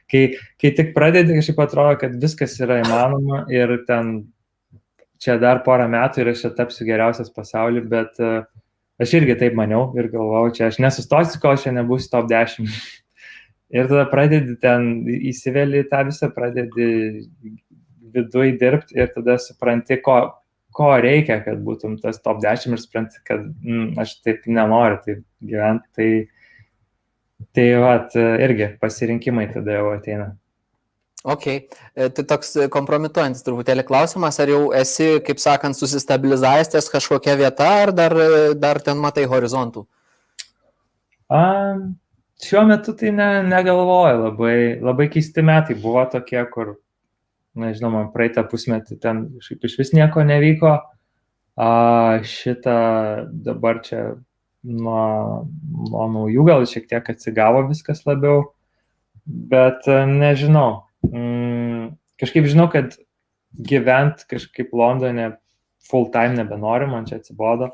Kai tik pradedi, kažkaip atrodo, kad viskas yra įmanoma ir ten čia dar porą metų ir aš čia tapsiu geriausias pasaulyje, bet aš irgi taip maniau ir galvojau, čia aš nesustosiu, kol čia nebūsiu top 10. Ir tada pradedi ten įsiveli tą visą, pradedi viduj dirbti ir tada supranti, ko reikia, kad būtum tas top 10 ir supranti, kad aš taip nenoriu taip gyventi. Tai irgi pasirinkimai tada jau ateina. Ok, tai toks kompromituojantis truputėlį klausimas, ar jau esi, kaip sakant, susistabilizavęs ties kažkokia vieta, ar dar ten matai horizontų? Šiuo metu tai negalvoju, labai keisti metai buvo tokie, kur, nežinau, man praeitą pusmetį ten iš vis nieko nevyko, šitą dabar čia nuo naujų gal šiek tiek atsigavo viskas labiau, bet nežinau, kažkaip žinau, kad gyvent kažkaip Londone full time nebenoriu, man čia atsibodo,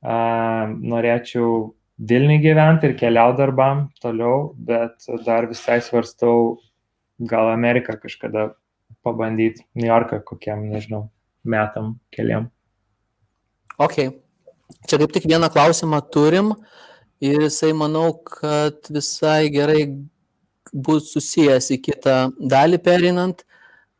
norėčiau Vilniuj gyventi ir keliauti darbam toliau, bet dar visai svarstau gal Ameriką kažkada pabandyti, New Yorką kokiam, nežinau, metam keliam. Ok, čia kaip tik vieną klausimą turim ir jisai manau, kad visai gerai bus susijęs į kitą dalį perinant.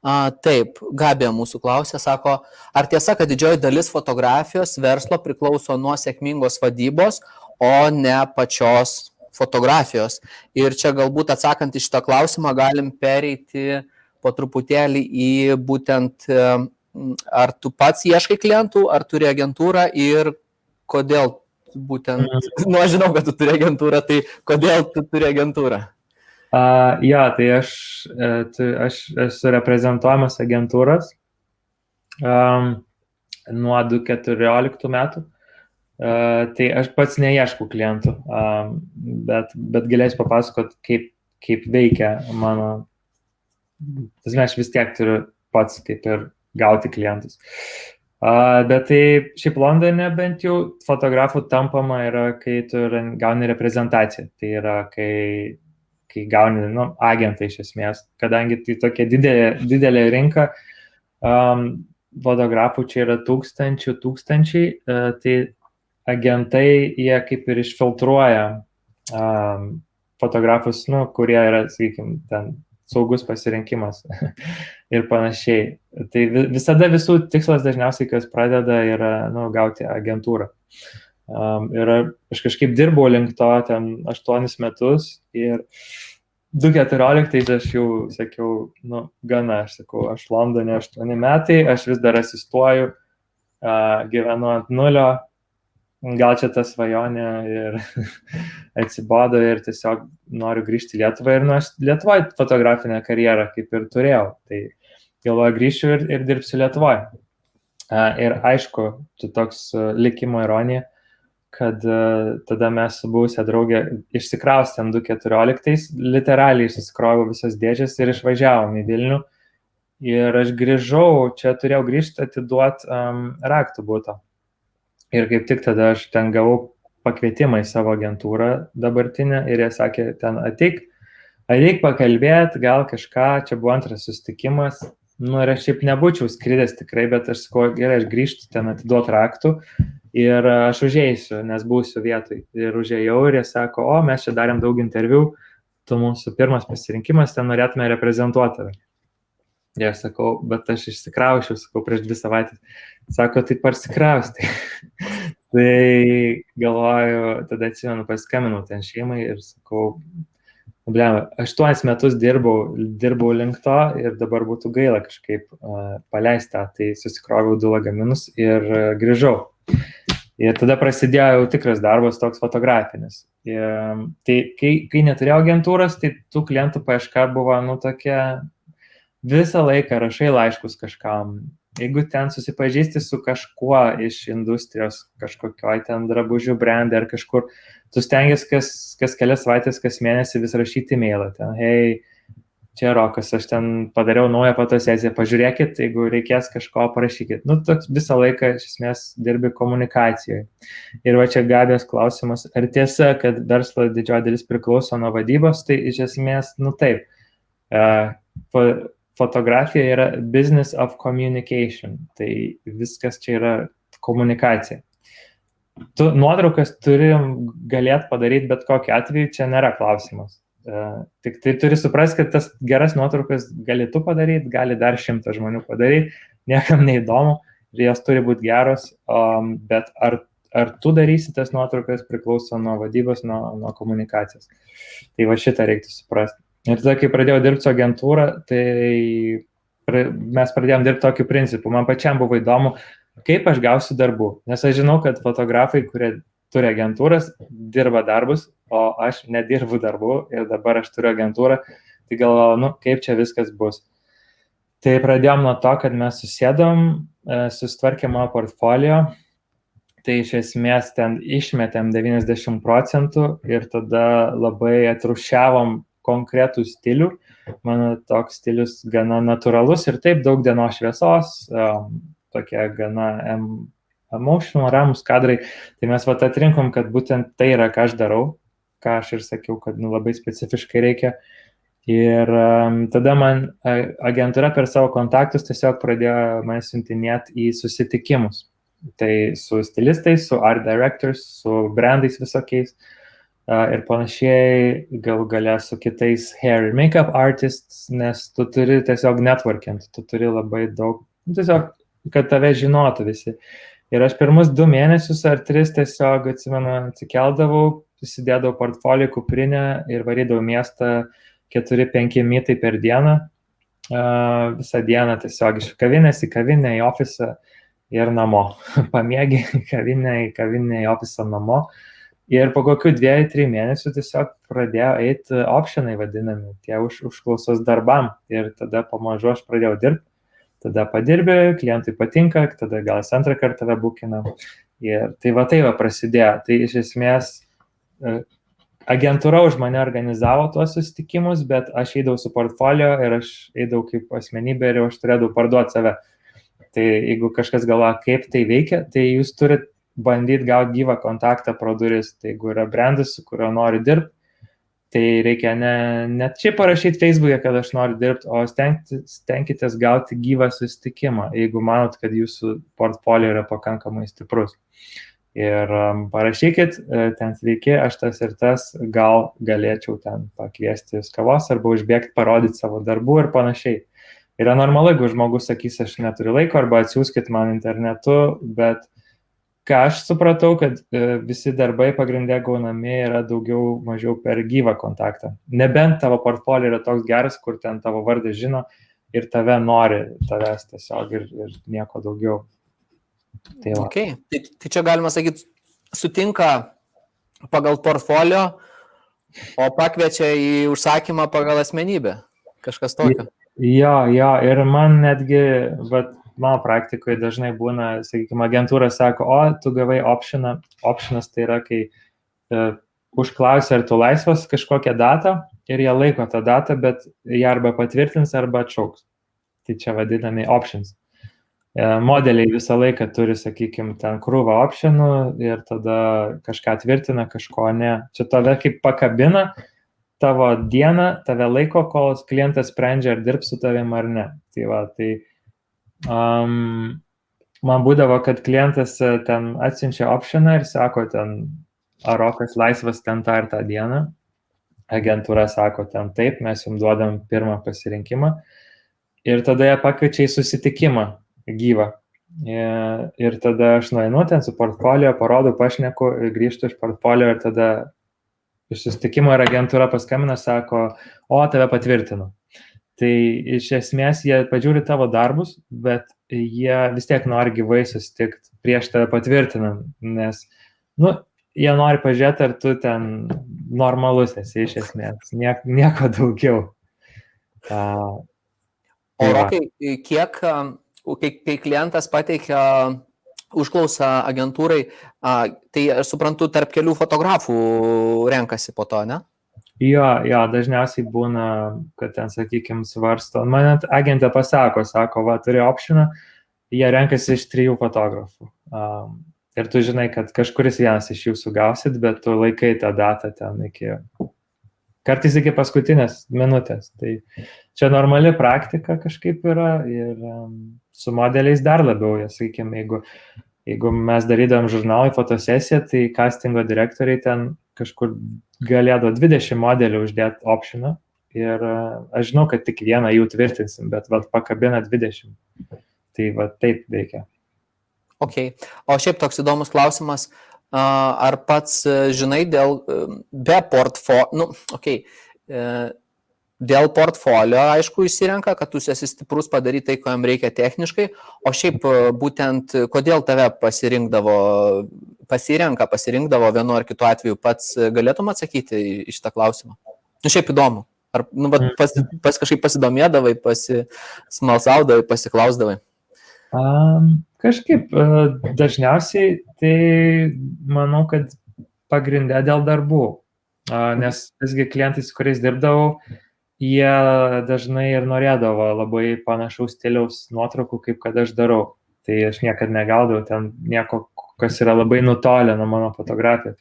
Taip, Gabija mūsų klausė, sako, ar tiesa, kad didžioji dalis fotografijos verslo priklauso nuo sėkmingos vadybos, o ne pačios fotografijos. Ir čia galbūt atsakant į šitą klausimą galim pereiti po truputėlį į būtent, ar tu pats ieškai klientų, ar turi agentūrą ir kodėl būtent, aš žinau, kad tu turi agentūrą, tai kodėl tu turi agentūrą? Tai aš esu reprezentuojamas agentūros nuo 2014 metų. Tai aš pats neieškau klientų, bet galėsiu papasakot, kaip veikia mano. Aš vis tiek turiu pats kaip ir gauti klientus. Bet tai šiaip Londone bent jau fotografų tampama yra, kai tu gauni reprezentaciją. Tai yra, kai gauni agentą iš esmės, kadangi tai tokia didelė rinka, fotografų čia yra tūkstančiai, tai agentai jie kaip ir išfiltruoja fotografus, kurie yra, sakykime, ten saugus pasirinkimas ir panašiai. Tai visada visų tikslas dažniausiai, kas pradeda, yra gauti agentūrą. Ir aš kažkaip dirbau link to ten 8 metus ir 2014 aš jau sakiau, gana, aš sakau, aš Londone 8 metai, aš vis dar asistuoju, gyvenu ant nulio, gal čia ta svajonė ir atsibodo ir tiesiog noriu grįžti į Lietuvą ir aš Lietuvoje fotografinę karjerą kaip ir turėjau, tai galvoju grįšiu ir dirbsiu Lietuvoje. Ir aišku, tai toks likimo ironija, kad tada mes su buvusia draugė išsikraustėm 2014, literaliai susikroviau visas dėžės ir išvažiavom į Vilnių. Ir aš grįžau, čia turėjau grįžti atiduoti raktų buto. Ir kaip tik tada aš ten gavau pakvietimą į savo agentūrą dabartinę ir jie sakė, ten ateik pakalbėti, gal kažką, čia buvo antras susitikimas. Ir aš šiaip nebūčiau skridęs tikrai, bet aš sakau, gerai, aš grįžtu ten atiduoti raktų. Ir aš užeisiu, nes būsiu vietoj. Ir užėjau ir jie sako, mes čia darėm daug interviu, tu mūsų pirmas pasirinkimas, ten norėtume reprezentuoti tave. Ir aš sakau, bet aš išsikraušiau, sakau, prieš 2 savaitės. Sako, tai parsikraustai. Tai galvoju, tada atsimenu, paskambinau ten šeimai ir sakau, 8 metus dirbau link to ir dabar būtų gaila kažkaip paleisti tą, tai susikroviau 2 lagaminus ir grįžau. Ir tada prasidėjo jau tikras darbas toks fotografinis. Tai kai neturėjau agentūros, tai tų klientų paieška buvo, tokia, visą laiką rašai laiškus kažkam. Jeigu ten susipažįsti su kažkuo iš industrijos, kažkokioj ten drabužių brandai ar kažkur, tu stengiasi kas kelias savaitės, kas mėnesį vis rašyti e-mailą. Ten, hei, čia Rokas, aš ten padariau naują fotosesiją, pažiūrėkit, jeigu reikės kažko, parašykit. Toks visą laiką iš esmės dirbi komunikacijoje. Ir va čia Gabijos klausimas, ar tiesa, kad verslo didžioji dalis priklauso nuo vadybos, tai iš esmės, taip. Fotografija yra business of communication, tai viskas čia yra komunikacija. Tu nuotraukas turi galėt padaryti bet kokiu atveju, čia nėra klausimas. Tik tai turi suprasti, kad tas geras nuotraukas gali tu padaryti, gali dar 100 žmonių padaryti, niekam neįdomu, ir jos turi būti geros, bet ar tu darysi tas nuotraukas priklauso nuo vadybos, nuo komunikacijos. Tai va šitą reiktų suprasti. Ir tada, kai pradėjau dirbti su agentūra, tai mes pradėjom dirbti tokiu principu. Man pačiam buvo įdomu, kaip aš gausiu darbų. Nes aš žinau, kad fotografai, kurie turi agentūras, dirba darbus, o aš nedirbu darbų ir dabar aš turiu agentūrą. Tai galvoju, kaip čia viskas bus. Tai pradėjom nuo to, kad mes susėdom, susitvarkėm mano portfolio. Tai iš esmės ten išmetėm 90% ir tada labai atrūšiavom konkretų stilių. Mano toks stilius gana natūralus ir taip daug dienos šviesos, tokie gana emotional, ramus kadrai. Tai mes atrinkom, kad būtent tai yra, ką aš darau, ką aš ir sakiau, kad labai specifiškai reikia. Ir tada man agentūra per savo kontaktus tiesiog pradėjo mane siuntinėti į susitikimus. Tai su stilistais, su art directors, su brandais visokiais. ir panašiai, gal galia su kitais hair ir makeup artists, nes tu turi tiesiog networkint, tu turi labai daug, tiesiog, kad tave žinotų visi. Ir aš pirmus 2 mėnesius ar 3 tiesiog, atsimenu, atsikeldavau, susidėdavau portfolio kuprinę ir varydavau miestą 4-5 mytai per dieną, visą dieną tiesiog iš kavinės į kavinę, į ofisą ir namo. Pamiegi kavinę, į ofisą, namo. Ir po kokių 2-3 mėnesių tiesiog pradėjo eiti optionai vadinami, tie užklausos darbam. Ir tada pamažu aš pradėjau dirbti. Tada padirbi, klientui patinka, tada gal jis antrą kartą tave bukina. Ir tai va prasidėjo. Tai iš esmės agentūra už mane organizavo tuos susitikimus, bet aš eidavau su portfolio ir aš eidavau kaip asmenybė ir aš turėdavau parduoti save. Tai jeigu kažkas galvoja, kaip tai veikia, tai jūs turit bandyti gauti gyvą kontaktą pro duris. Tai jeigu yra brandas, su kuriuo nori dirbti, tai reikia net čia parašyti Facebook'e, kad aš noriu dirbti, o stenkitės gauti gyvą susitikimą, jeigu manot, kad jūsų portfolio yra pakankamai stiprus. Ir parašykit, ten sveiki, aš tas ir tas, gal galėčiau ten pakviesti jūs kavos arba užbėgti, parodyti savo darbų ir panašiai. Yra normalu, jeigu žmogus sakys, aš neturiu laiko, arba atsiųskit man internetu, bet ką aš supratau, kad visi darbai pagrindė gaunami yra daugiau mažiau per gyvą kontaktą. Nebent tavo portfolio yra toks geras, kur ten tavo vardą žino ir tave nori, tavęs tiesiog ir nieko daugiau. Tai, okay. Tai čia galima sakyti, sutinka pagal portfolio, o pakviečia į užsakymą pagal asmenybę. Kažkas tokio. Jo, ir man netgi, mano praktikoje dažnai būna, sakykime, agentūra sako, o, tu gavai optioną. Optionas tai yra, kai užklausia, ar tu laisvas kažkokią datą ir jie laiko tą datą, bet jie arba patvirtins, arba atšauks. Tai čia vadinami options. Modeliai visą laiką turi, sakykime, ten krūvą optionų ir tada kažką tvirtina, kažko ne. Čia tave kaip pakabina, tavo dieną, tave laiko, kol klientas sprendžia, ar dirbs su tavim ar ne. Tai man būdavo, kad klientas ten atsiunčia optioną ir sako ten, ar Rokas laisvas ten tą ir tą dieną. Agentūra sako ten taip, mes jums duodam pirmą pasirinkimą. Ir tada jie pakviečia į susitikimą gyvą. Ir tada aš nueinu ten su portfolio, parodau, pašneku, grįžtu iš portfolio ir tada iš susitikimo ir agentūra paskambina, sako, o, tave patvirtinu. Tai iš esmės jie pažiūri tavo darbus, bet jie vis tiek nori gyvai susitikti prieš tave patvirtinant, nes, jie nori pažiūrėti, ar tu ten normalus esi iš esmės, nieko daugiau. O Rokai, kai klientas pateikia užklausą agentūrai, tai aš suprantu, tarp kelių fotografų renkasi po to, ne? Jo, dažniausiai būna, kad ten, sakykime, svarsto. Man net agentė pasako, va, turi optioną, jie renkasi iš 3 fotografų. Ir tu žinai, kad kažkuris vienas iš jūsų gausit, bet tu laikai tą datą ten kartais iki paskutinės minutės. Tai čia normali praktika kažkaip yra ir su modeliais dar labiau, sakykime, jeigu mes darydam žurnalai fotosesiją, tai castingo direktoriai ten kažkur galėdavo 20 modelių uždėti optioną ir aš žinau, kad tik vieną jų tvirtinsim, bet pakabina 20. Tai taip veikia. Ok. O šiaip toks įdomus klausimas, ar pats žinai be portfolio, dėl portfolio, aišku, išsirenka, kad tu esi stiprus padaryti tai, ko jam reikia techniškai, o šiaip būtent kodėl tave pasirinkdavo vienu ar kitu atveju, pats galėtum atsakyti į šitą klausimą? Šiaip įdomu. Ar kažkaip pasidomėdavai, pasismalsaudavai, pasiklausdavai? Kažkaip dažniausiai tai manau, kad pagrindė dėl darbų, nes visgi klientai, su kuriais dirbdavau, jie dažnai ir norėdavo labai panašaus stiliaus nuotraukų, kaip kad aš darau. Tai aš niekada negaudavau ten nieko, kas yra labai nutolę nuo mano fotografijos.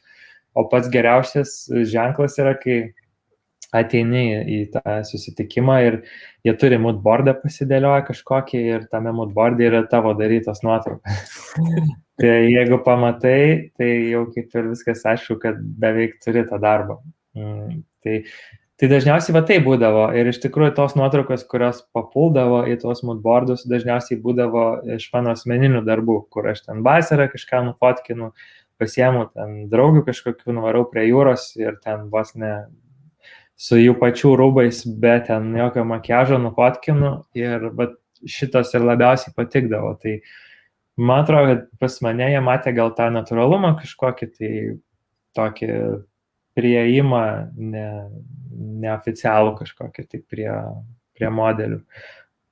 O pats geriausias ženklas yra, kai ateini į tą susitikimą ir jie turi moodboardą pasidėlioja kažkokį ir tame moodboardė yra tavo darytos nuotraukos. Tai jeigu pamatai, tai jau kaip ir viskas aišku, kad beveik turi tą darbą. Tai dažniausiai va tai būdavo ir iš tikrųjų tos nuotraukos, kurios papuldavo į tuos moodboardus, dažniausiai būdavo iš mano asmeninių darbų, kur aš ten vasarą kažką nufotkinu, pasiemu ten draugių kažkokių, nuvarau prie jūros ir ten vos ne su jų pačių rūbais, bet ten jokio makiažo nufotkinu ir šitos ir labiausiai patikdavo. Tai man atrodo, kad pas mane jie matė gal tą natūralumą kažkokį, tai tokį prieimą neoficialų kažkokį tai prie modelių.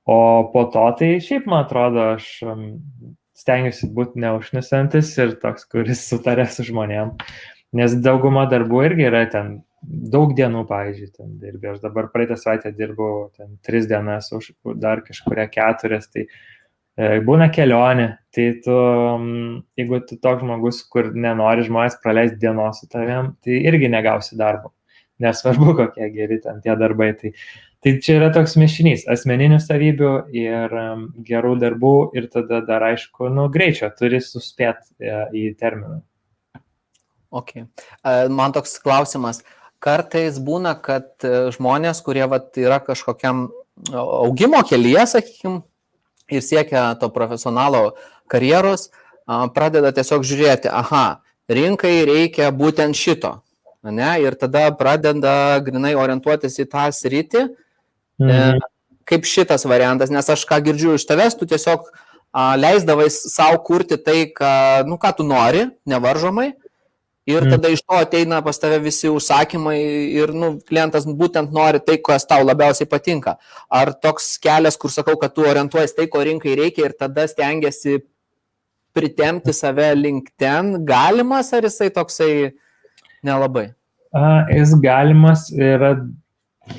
O po to tai šiaip, man atrodo, aš stengiuosi būti neužknisantis ir toks, kuris sutarė su žmonėm, nes dauguma darbų irgi yra ten daug dienų, pavyzdžiui, ten dirbi. Aš dabar praeitą savaitę dirbau ten 3 dienas, už dar kažkuria 4, tai būna kelionė, tai jeigu tu toks žmogus, kur nenori žmonės praleisti dienos su tavim, tai irgi negausi darbo. Nesvarbu, kokie geri ten tie darbai. Tai čia yra toks mišinys asmeninių savybių ir gerų darbų ir tada dar aišku, greičio turi suspėti į terminą. Ok. Man toks klausimas. Kartais būna, kad žmonės, kurie yra kažkokiam augimo kelyje, sakykime, ir siekia to profesionalo karjeros, pradeda tiesiog žiūrėti, rinkai reikia būtent šito. Ne? Ir tada pradeda grinai orientuotis į tą sritį, kaip šitas variantas, nes aš ką girdžiu iš tavęs, tu tiesiog leisdavai savo kurti tai, ką tu nori, nevaržomai, ir tada iš to ateina pas tave visi užsakymai ir klientas būtent nori tai, kas tau labiausiai patinka. Ar toks kelias, kur sakau, kad tu orientuojas tai, ko rinkai reikia ir tada stengiasi pritempti save link ten, galimas ar jisai toksai nelabai? Jis galimas yra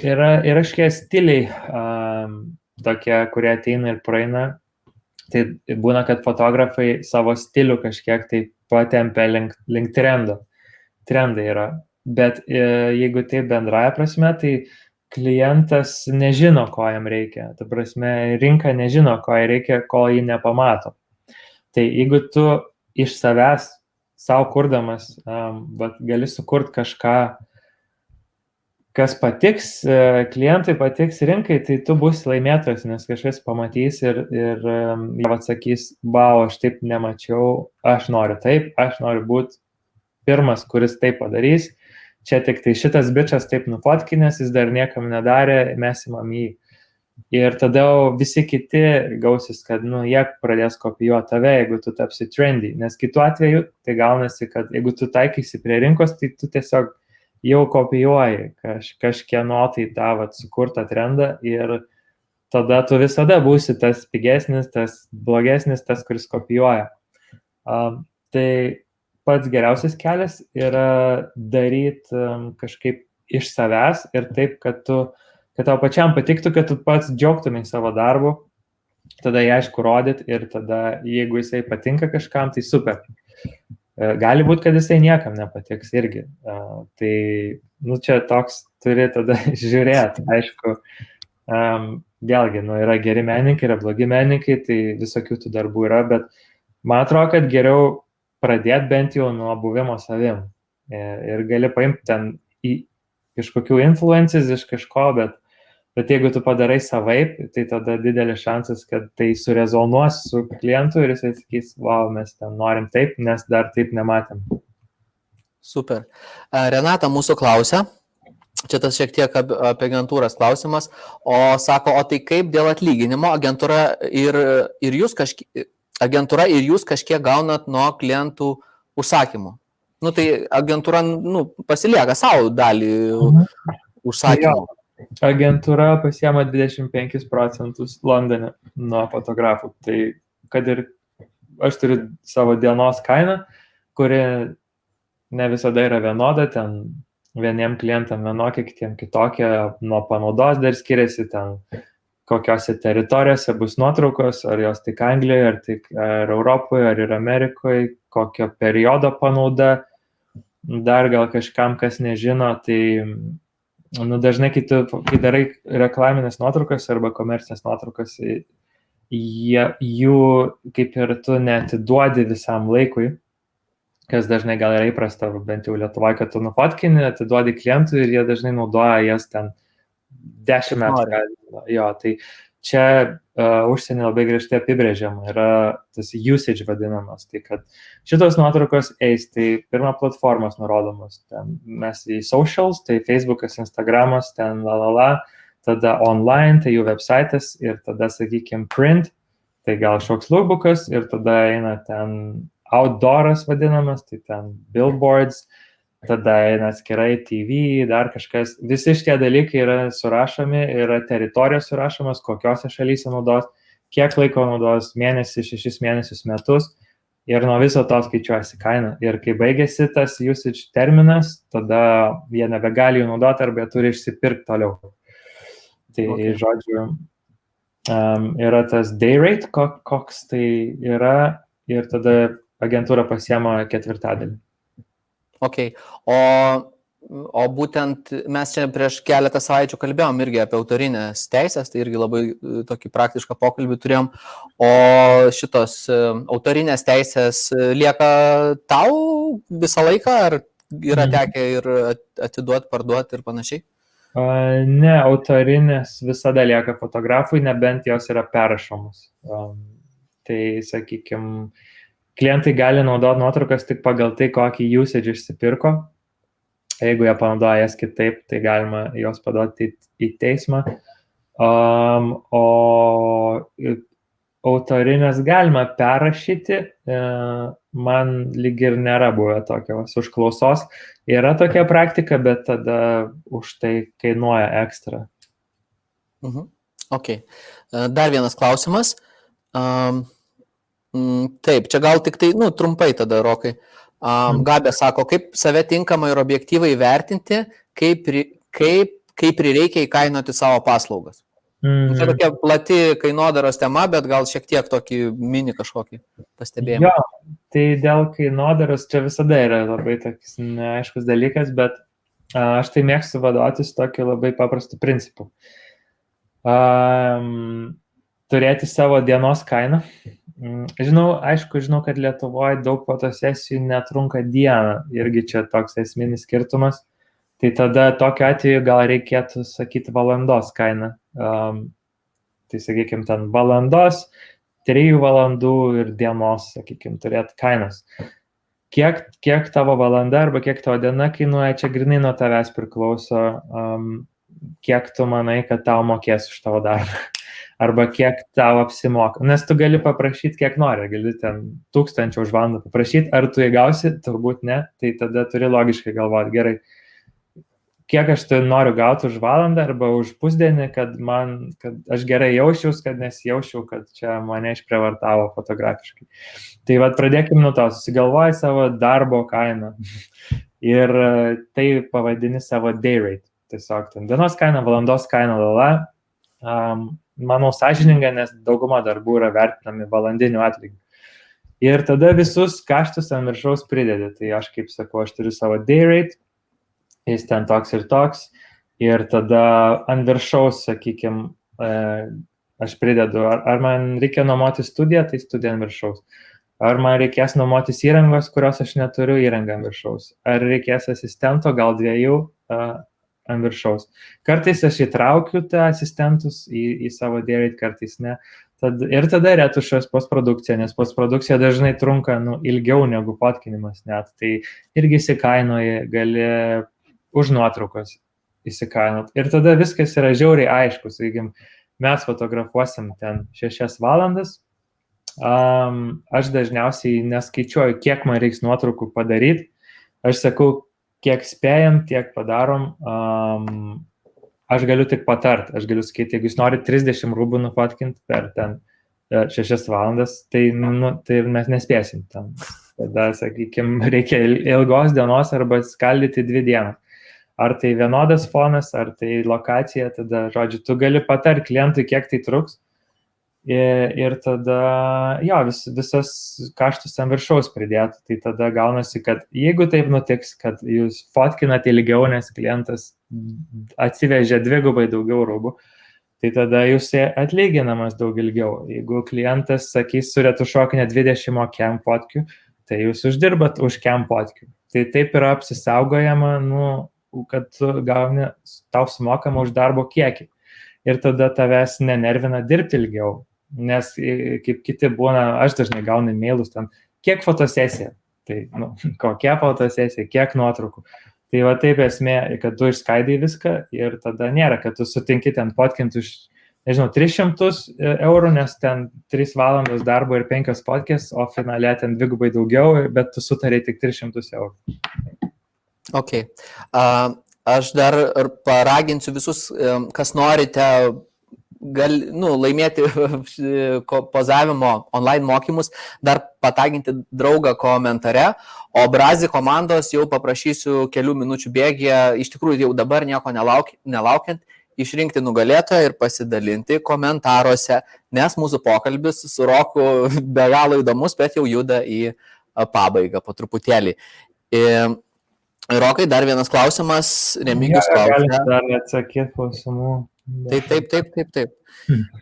kažkiek stiliai tokie, kurie ateina ir praeina. Tai būna, kad fotografai savo stilių kažkiek tai patempia link trendo. Trendai yra. Bet jeigu taip bendraja prasme, tai klientas nežino, ko jam reikia. Ta prasme, rinka nežino, ko jai reikia, ko jį nepamato. Tai jeigu tu iš savęs savo kurdamas, gali sukurti kažką, kas patiks, klientui patiks rinkai, tai tu būsi laimėtojas, nes kažkas pamatys ir jie atsakys, aš taip nemačiau, aš noriu taip, aš noriu būti pirmas, kuris taip padarys, čia tik tai šitas bičas taip nufotkinės, jis dar niekam nedarė, mes imam jį. Ir tada visi kiti gausis, kad jie pradės kopijuoti tave, jeigu tu tapsi trendy, nes kitu atveju tai gaunasi, kad jeigu tu taikysi prie rinkos, tai tu tiesiog jau kopijuoji kažkieno tai tą sukurtą trendą ir tada tu visada būsi tas pigesnis, tas blogesnis, tas, kuris kopijuoja. Tai pats geriausias kelias yra daryti kažkaip iš savęs ir taip, kad tau pačiam patiktų, kad tu pats džiaugtumai savo darbu, tada jį aišku rodyt ir tada jeigu jisai patinka kažkam, tai super. Gali būti, kad jisai niekam nepatiks irgi. Tai, čia toks turi tada žiūrėti, aišku. Vėlgi, yra geri menininkai, yra blogi menininkai, tai visokių tų darbų yra, bet man atrodo, kad geriau pradėti bent jau nuo buvimo savim. Ir gali paimti ten į kažkokių influences iš kažko, bet jeigu tu padarai savaip, tai tada didelis šansas, kad tai surezonuos su klientu ir jis sakys, mes ten norim taip, nes dar taip nematėm. Super. Renata mūsų klausia, čia tas šiek tiek apie agentūras klausimas, o sako, o tai kaip dėl atlyginimo agentūra ir jūs kažkiek gaunat nuo klientų užsakymų? Tai agentūra pasilieka savo dalį užsakymų. Agentūra pasiema 25% Londone nuo fotografų. Tai kad ir aš turiu savo dienos kainą, kuri ne visada yra vienoda, ten vieniem klientam vienokia, kitiem kitokia, nuo panaudos dar skiriasi, ten kokiose teritorijose bus nuotraukos, ar jos tik Anglijoje, ar Europoje, ar ir Amerikoje, kokio periodo panauda. Dar gal kažkam, kas nežino, tai dažnai, kai darai reklaminės nuotraukas arba komercinės nuotraukas, jų kaip ir tu neatiduodi visam laikui, kas dažnai gal yra įprasta, bent jau Lietuvoje, kad tu nufotkini, atiduodi klientui ir jie dažnai naudoja jas ten 10 metų. Jo, tai čia užsienį labai griežtai apibrėžiama, yra tas usage vadinamas, tai kad šitos nuotraukos eis, tai pirma platformos nurodomos, ten mes į socials, tai Facebookas, Instagramas, ten tada online, tai jų website'as ir tada, sakykime, print, tai gal šoks lookbookas ir tada eina ten outdooras vadinamas, tai ten billboards, tada eina atskirai TV, dar kažkas. Visi šitie dalykai yra surašomi, yra teritorijos surašomas, kokiose šalyse naudos, kiek laiko naudos, mėnesį, 6 mėnesius, metus ir nuo viso to skaičiuojasi kaina. Ir kai baigėsi tas usage terminas, tada jie nebegali jų naudoti arba jie turi išsipirkti toliau. Tai žodžiu, yra tas day rate, koks tai yra ir tada agentūra pasiema 1/4. Ok, o būtent mes čia prieš keletą savaičių kalbėjom irgi apie autorinės teisės, tai irgi labai tokį praktišką pokalbį turėjom, o šitos autorinės teisės lieka tau visą laiką, ar yra tekę ir atiduoti, parduoti ir panašiai? Ne, autorinės visada lieka fotografui, nebent jos yra perrašomos. Tai, sakykime, klientai gali naudoti nuotraukas tik pagal tai, kokį usage išsipirko. Jeigu jie panaudoja jas kitaip, tai galima jos paduoti į teismą. O autorinės galima perrašyti, man lyg ir nėra buvę tokios užklausos. Yra tokia praktika, bet tada už tai kainuoja ekstra. Ok. Dar vienas klausimas. Taip, čia gal tik tai, trumpai tada, Rokai. Gabė sako, kaip save tinkamai ir objektyvai vertinti, kaip prireikia įkainoti savo paslaugas. Čia tokia plati kainodaros tema, bet gal šiek tiek tokį mini kažkokį pastebėjimą. Jo, tai dėl kainodaros čia visada yra labai toks neaiškus dalykas, bet aš tai mėgstu vadovautis tokiu labai paprastu principu. Turėti savo dienos kainą. Žinau, kad Lietuvoje daug fotosesijų netrunka dieną, irgi čia toks esminis skirtumas. Tai tada tokiu atveju gal reikėtų sakyti valandos kainą. Tai sakykime, ten valandos, 3 valandų ir dienos, sakykime, turėti kainas. Kiek tavo valanda arba kiek tavo diena kainuoja, čia grinai nuo tavęs priklauso, kiek tu manai, kad tau mokės už tavo darbą. Arba kiek tau apsimoka. Nes tu gali paprašyti, kiek nori. Gali ten 1000 už valandą paprašyti. Ar tu įgausi? Turbūt ne. Tai tada turi logiškai galvoti. Gerai, kiek aš tai noriu gauti už valandą arba už pusdienį, kad aš gerai jausčiaus, kad nesijausčiau, kad čia mane išprievartavo fotografiškai. Tai pradėkime nuo to. Susigalvoji savo darbo kainą. Ir tai pavadini savo day rate. Tiesiog ten dienos kaina, valandos kaina, manau, sąžininga, nes dauguma darbų yra vertinami valandiniu atlygiu. Ir tada visus kaštus ant viršaus pridedi. Tai aš, kaip sakau, aš turiu savo day rate, jis ten toks ir toks. Ir tada ant viršaus, sakykime, aš pridedu, ar man reikia nuomoti studiją, tai studija ant viršaus. Ar man reikės nuomotis įrangos, kurios aš neturiu, įrangą ant viršaus. Ar reikės asistento, gal 2 ant viršaus. Kartais aš įtraukiu tą asistentus į savo day rate, kartais ne. Ir tada retušuos postprodukciją, nes postprodukcija dažnai trunka ilgiau negu fotkinimas net. Tai irgi įsikainuoji, gali už nuotraukos įsikainot. Ir tada viskas yra žiauriai aišku. Sakykim, mes fotografuosim ten 6 valandas. Aš dažniausiai neskaičiuoju, kiek man reiks nuotraukų padaryti. Aš sakau, kiek spėjam, tiek padarom. Aš galiu tik patart, aš galiu sakyti, jeigu jūs norit 30 rūbų nufotkinti per ten 6 valandas, tai mes nespėsim tam. Tada, sakykime, reikia ilgos dienos arba skaldyti 2 dienas. Ar tai vienodas fonas, ar tai lokacija, tada, žodžiu, tu gali patart klientui, kiek tai truks. Ir tada, visas kaštus ant viršaus pridėti. Tai tada gaunasi, kad jeigu taip nutiks, kad jūs fotkinate ilgiau, nes klientas atsivežė dvigubai daugiau rūbų, tai tada jūs atlyginamas daug ilgiau. Jeigu klientas sakys, suretušuokime 20 kem fotkių, tai jūs uždirbat už kem fotkių. Tai taip yra apsisaugojama, kad tau sumokama už darbo kiekį. Ir tada tavęs nenervina dirbti ilgiau. Nes kaip kiti būna, aš dažnai gaunu mailus ten, kiek fotosesija. Tai, kokia fotosesija, kiek nuotraukų. Tai va taip esmė, kad tu išskaidai viską ir tada nėra, kad tu sutinki ten fotkinti už, 300 eurų, nes ten 3 valandos darbo ir 5 fotkės, o finale ten dvigubai daugiau, bet tu sutarei tik 300 eurų. Ok. Aš dar paraginsiu visus, kas norite laimėti pozavimo online mokymus, dar pataginti draugą komentare, o Brazi komandos jau paprašysiu kelių minučių bėgyje, iš tikrųjų jau dabar nieko nelaukiant, išrinkti nugalėtoją ir pasidalinti komentaruose, nes mūsų pokalbis su Roku be galo įdomus, bet jau juda į pabaigą po truputėlį. Rokai, dar vienas klausimas, Remigijus klausia. Galim dar atsakyti klausimų. Taip.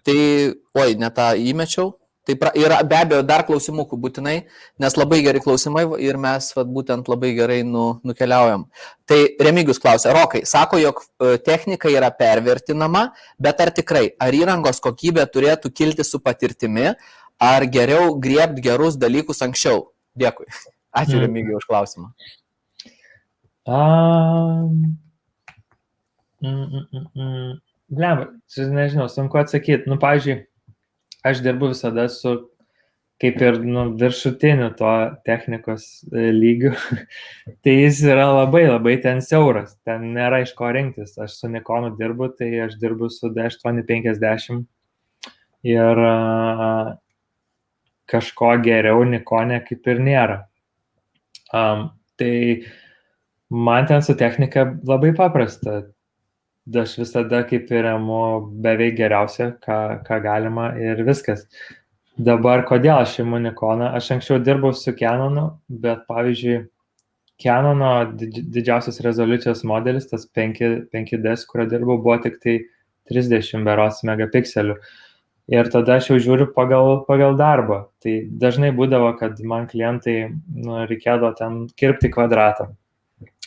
Tai, ne tą įmečiau. Tai yra be abejo dar klausimukų būtinai, nes labai geri klausimai ir mes būtent labai gerai nukeliaujam. Tai Remigijus klausia, Rokai, sako, jog technika yra pervertinama, bet ar tikrai, ar įrangos kokybė turėtų kilti su patirtimi, ar geriau griebti gerus dalykus anksčiau? Dėkui. Ačiū Remigijui už klausimą. Blemba, nežinau, sunku atsakyti. Pavyzdžiui, aš dirbu visada su kaip ir viršutiniu to technikos lygiu. Tai jis yra labai, labai ten siauras. Ten nėra iš ko rinktis. Aš su Nikonu dirbu, tai aš dirbu su D850 ir kažko geriau Nikone kaip ir nėra. Tai man ten su technika labai paprasta. Aš visada kaip ir emu beveik geriausia, ką galima ir viskas. Dabar kodėl aš imu Nikoną? Aš anksčiau dirbau su Canonu, bet pavyzdžiui, Canono didžiausios rezoliucijos modelis, tas 5D, kurio dirbau, buvo tik tai 30 berods megapikselių. Ir tada aš jau žiūriu pagal darbą. Tai dažnai būdavo, kad man klientai reikėdavo ten kirpti kvadratą.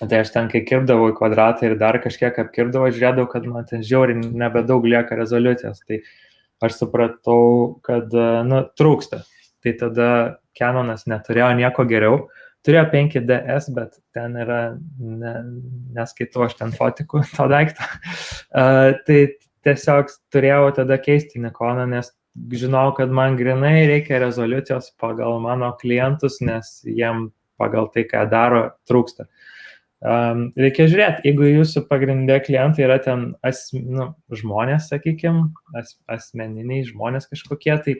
Tai aš ten, kai kirpdavau į kvadratą ir dar kažkiek apkirpdavau, žiūrėdavau, kad man ten žiauriai nebedaug lieka rezoliucijos. Tai aš supratau, kad trūksta. Tai tada Canonas neturėjo nieko geriau. Turėjo 5DS, bet ten yra, neskaitau aš ten fotikų to daiktą. Tai tiesiog turėjau tada keisti Nikoną, nes žinau, kad man grinai reikia rezoliucijos pagal mano klientus, nes jiem pagal tai, ką daro, trūksta. Reikia žiūrėti, jeigu jūsų pagrindė klientai yra ten žmonės, sakykime, asmeniniai žmonės kažkokie, tai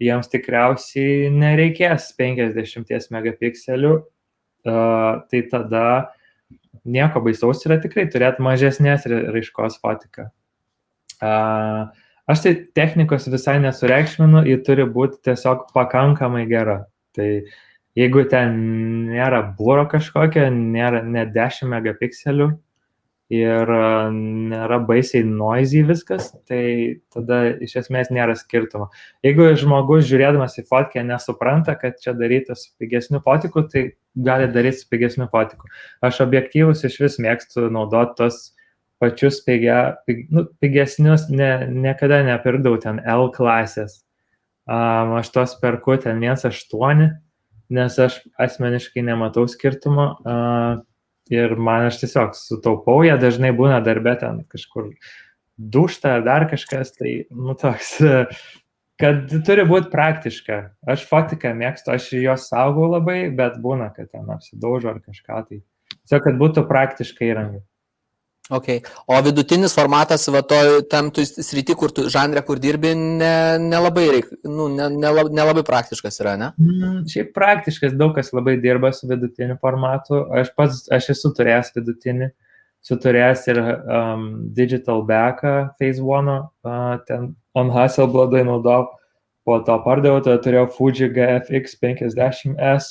jiems tikriausiai nereikės 50 megapikselių, tai tada nieko baisaus yra tikrai turėti mažesnės raiškos fotiką. Aš tai technikos visai nesureikšminu, ji turi būti tiesiog pakankamai gera. Tai jeigu ten nėra bluro kažkokio, nėra ne 10 megapikselių ir nėra baisiai noisy viskas, tai tada iš esmės nėra skirtumo. Jeigu žmogus žiūrėdamas į fotkę nesupranta, kad čia daryti su pigesniu fotiku, tai gali daryti su pigesniu fotiku. Aš objektyvus iš vis mėgstu naudoti tos pačius pigesnius, niekada nepirkdavau ten L klasės. Aš tos perku ten 1.8, nes aš asmeniškai nematau skirtumo ir man aš tiesiog sutaupau, jie dažnai būna darbe ten kažkur dušta ar dar kažkas, tai toks, kad turi būti praktiška. Aš fotiką mėgstu, aš jos saugau labai, bet būna, kad ten apsidaužo ar kažką, tai tiesiog, kad būtų praktiška įranga. Okay. O vidutinis formatas tam srity, žanre, kur dirbi, nelabai praktiškas yra, ne? Šiaip praktiškas, daug kas labai dirba su vidutiniu formatu. Aš esu turėjęs vidutinį, turėjęs ir Digital Backą Phase One, ten on Hasselbladai naudojau, po to pardaviau, tada turėjau Fuji GFX 50S,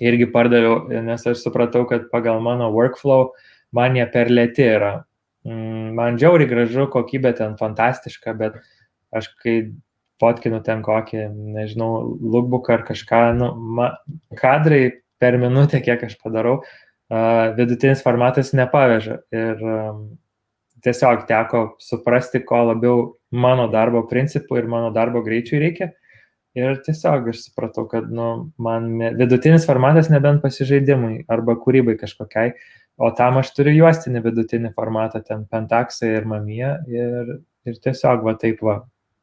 irgi pardaviau, nes aš supratau, kad pagal mano workflow man jie per lėti yra. Man žiauriai gražu, kokybė ten fantastiška, bet aš kai fotkinu ten kokį, nežinau, lookbooką ar kažką, nu, kadrai per minutę, kiek aš padarau, vidutinis formatas nepaveža. Ir tiesiog teko suprasti, ko labiau mano darbo principų ir mano darbo greičiui reikia. Ir tiesiog aš supratau, kad man vidutinis formatas nebent pasižaidimui arba kūrybai kažkokiai, o tam aš turiu juostinį vidutinį formatą, ten Pentaxą ir Mamiją. Ir tiesiog taip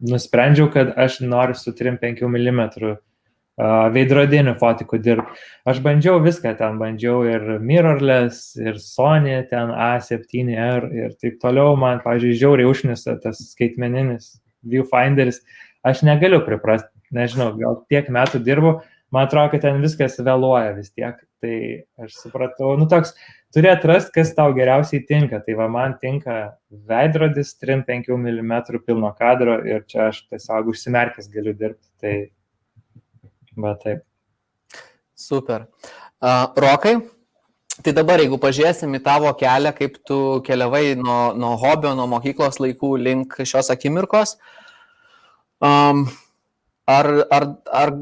nusprendžiau, kad aš noriu su 3-5 mm veidrodinių fotikų dirbti. Aš bandžiau viską ten, bandžiau ir mirrorless, ir Sony, ten A7R ir taip toliau. Man, pavyzdžiui, žiauriai užnisa tas skaitmeninis viewfinderis. Aš negaliu priprasti, nežinau, gal tiek metų dirbu, man atrodo, kad ten viskas vėluoja vis tiek. Tai aš supratau, toks, turi atrasti, kas tau geriausiai tinka. Tai man tinka veidrodis 3-5 mm pilno kadro ir čia aš tiesiog užsimerkęs galiu dirbti. Tai taip. Super. Rokai, tai dabar jeigu pažiūrėsim į tavo kelią, kaip tu keliavai nuo hobio, nuo mokyklos laikų link šios akimirkos, ar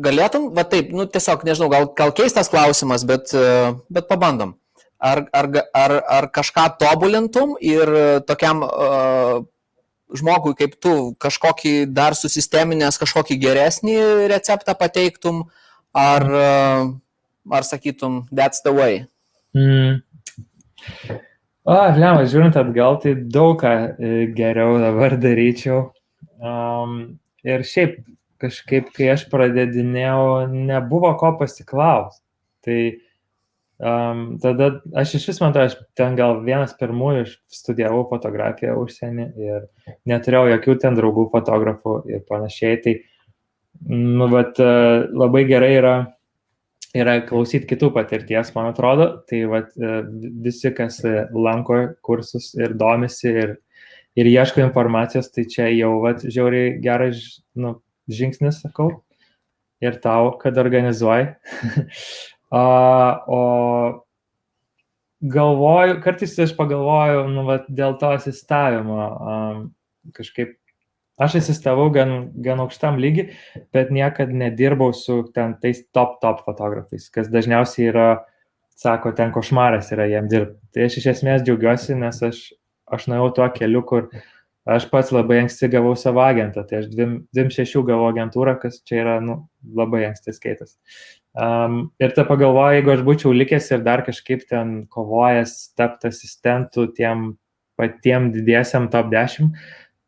galėtum, taip, tiesiog, nežinau, gal keistas klausimas, bet pabandom. Ar kažką tobulintum ir tokiam žmogui kaip tu kažkokį dar susisteminės, kažkokį geresnį receptą pateiktum, ar sakytum, that's the way? Lemma, žiūrint atgal, tai daug ką geriau dabar daryčiau. Ir šiaip kažkaip, kai aš pradedinėjau, nebuvo ko pasiklausti. Tai tada aš iš vis matau, aš ten gal vienas pirmųjų studijavau fotografiją užsienį ir neturėjau jokių ten draugų fotografų ir panašiai. Tai labai gerai yra klausyti kitų patirties, man atrodo. Tai visi, kas lanko kursus ir domisi ir ieško informacijos, tai čia jau žiauriai geras žingsnis, sakau. Ir tau, kad organizuoji. O galvoju, kartais aš pagalvoju, dėl to asistavimo, kažkaip, aš asistavau gan aukštam lygi, bet niekad nedirbau su ten tais top fotografais, kas dažniausiai yra, sako, ten košmaras yra jiem dirbti. Tai aš iš esmės džiaugiuosi, nes aš nuėjau tuo keliu, kur aš pats labai anksti gavau savo agentą, tai aš 26 gavau agentūrą, kas čia yra labai anksti skaitas. Ir ta pagalvoju, jeigu aš būčiau likęs ir dar kažkaip ten kovojęs tapti asistentų tiem patiem didiesiam top 10,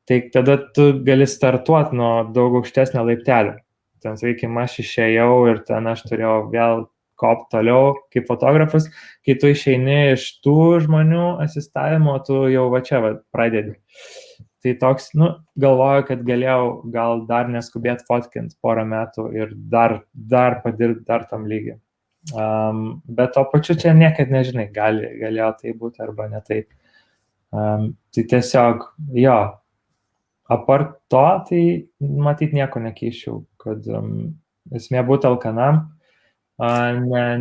tai tada tu gali startuoti nuo daug aukštesnio laiptelio. Ten, sakykime, aš išėjau ir ten aš turėjau vėl kop toliau kaip fotografas, kai tu išeini iš tų žmonių asistavimo, tu jau čia pradedi. Tai toks, galvoju, kad galėjau gal dar neskubėti fotkint porą metų ir dar padirbti dar tam lygiai. Bet to pačiu čia niekad nežinai, galėjo tai būti arba ne taip. Tai tiesiog, jo, apart to, tai matyt nieko nekeičiau, kad esmė būti alkanam,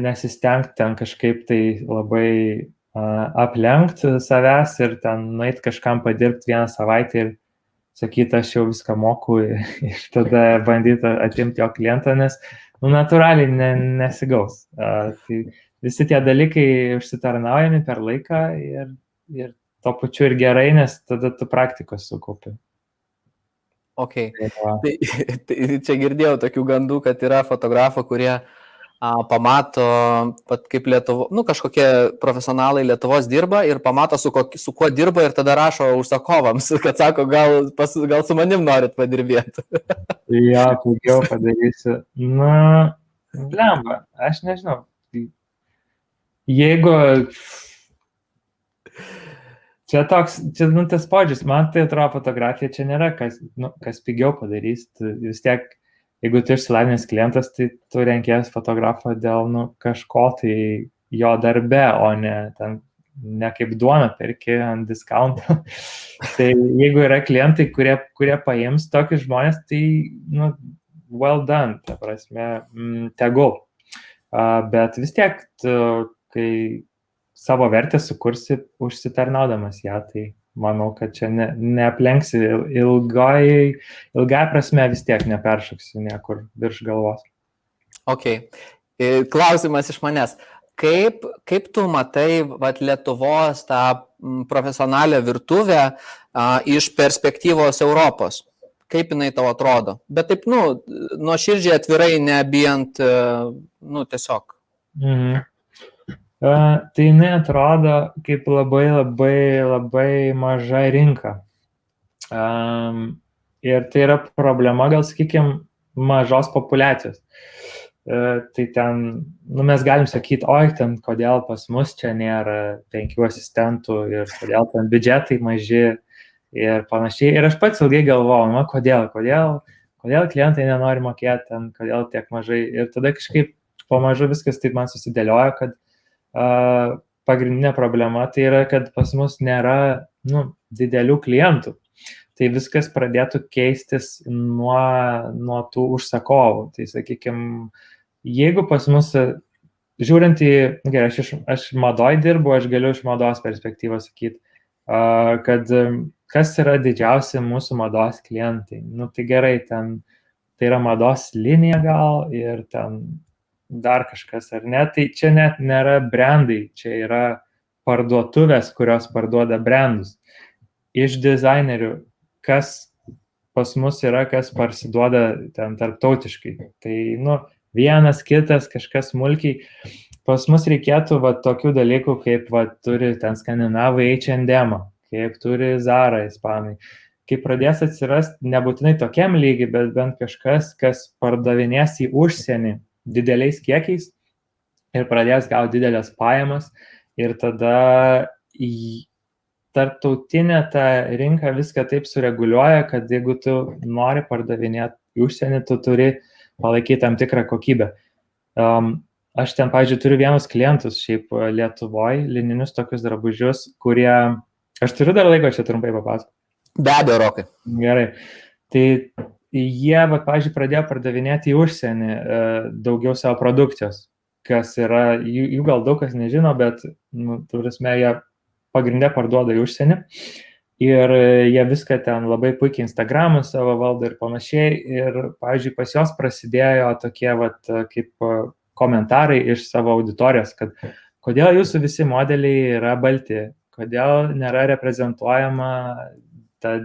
nesistengti ten kažkaip tai labai aplenkti savęs ir ten nueit kažkam padirbti vieną savaitę ir sakyti, aš jau viską moku ir tada bandyti atimti jo klientą, nes natūraliai nesigaus. Tai visi tie dalykai užsitarnaujami per laiką ir to pačiu ir gerai, nes tada tu praktikos sukaupi. Ok, tai čia girdėjau tokių gandų, kad yra fotografų, kurie pamato, kaip kažkokie profesionalai Lietuvos dirba ir pamato, su kuo dirba ir tada rašo užsakovams, kad sako, gal su manim norit padirbėti. Ja, puikiau padarysiu. Blemba, aš nežinau. Jeigu čia tas podžius, man tai atrodo fotografija, čia nėra kas pigiau padarys. Vis tiek, jeigu tu išsilavinęs klientas, tai tu renkės fotografą dėl kažko tai jo darbe, o ne kaip duoną perki ant discountą. Tai jeigu yra klientai, kurie paims tokius žmonės, tai well done, ta prasme, tegul. Bet vis tiek, kai savo vertę sukursi užsitarnaudamas ją, tai manau, kad čia neaplenksi ilgai prasme vis tiek neperšoksi niekur virš galvos. Ok. Klausimas iš manęs. Kaip tu matai Lietuvos tą profesionalią virtuvę iš perspektyvos Europos? Kaip jinai tau atrodo? Bet taip, nuoširdžiai atvirai, nebijant, tiesiog. Tai jinai atrodo kaip labai maža rinka. Ir tai yra problema, gal sakykime, mažos populiacijos. Tai ten, mes galim sakyti, ten kodėl pas mus čia nėra 5 asistentų ir kodėl ten biudžetai maži ir panašiai. Ir aš pats ilgai galvojau, kodėl klientai nenori mokėti ten, kodėl tiek mažai. Ir tada kažkaip pamažu viskas taip man susidėliojo, kad pagrindinė problema tai yra, kad pas mus nėra didelių klientų. Tai viskas pradėtų keistis nuo tų užsakovų. Tai sakykime, jeigu pas mus, žiūrint į, gerai, aš madoj dirbu, aš galiu iš mados perspektyvos sakyti, kad kas yra didžiausi mūsų mados klientai. Tai gerai, tai yra mados linija gal ir ten dar kažkas, ar ne, tai čia net nėra brandai, čia yra parduotuvės, kurios parduoda brandus. Iš dizainerių, kas pas mus yra, kas parsiduoda ten tarptautiškai. Tai, vienas, kitas, kažkas smulkiai. Pas mus reikėtų tokių dalykų, kaip turi ten skandinavai H&M, kaip turi Zara ispanai. Kai pradės atsirasti, nebūtinai tokiam lygiai, bet bent kažkas, kas pardavinės į užsienį dideliais kiekiais ir pradės gauti didelės pajamas ir tada tarptautinė ta rinka viską taip sureguliuoja, kad jeigu tu nori pardavinėti į užsienį, tu turi palaikyti tam tikrą kokybę. Aš ten, pavyzdžiui, turiu vienus klientus šiaip Lietuvoje, lininius tokius drabužius, kurie, aš turiu dar laiko čia trumpai papasakoti. Be abejo, Rokai. Gerai. Tai jie, pavyzdžiui, pradėjo pardavinėti į užsienį daugiau savo produkcijos, kas yra, jų gal daug kas nežino, bet, turime, jie pagrindę parduoda į užsienį ir jie viską ten labai puikiai Instagramą savo valdo ir panašiai. Ir, pavyzdžiui, pas jos prasidėjo tokie, kaip komentarai iš savo auditorijos, kad kodėl jūsų visi modeliai yra balti, kodėl nėra reprezentuojama ta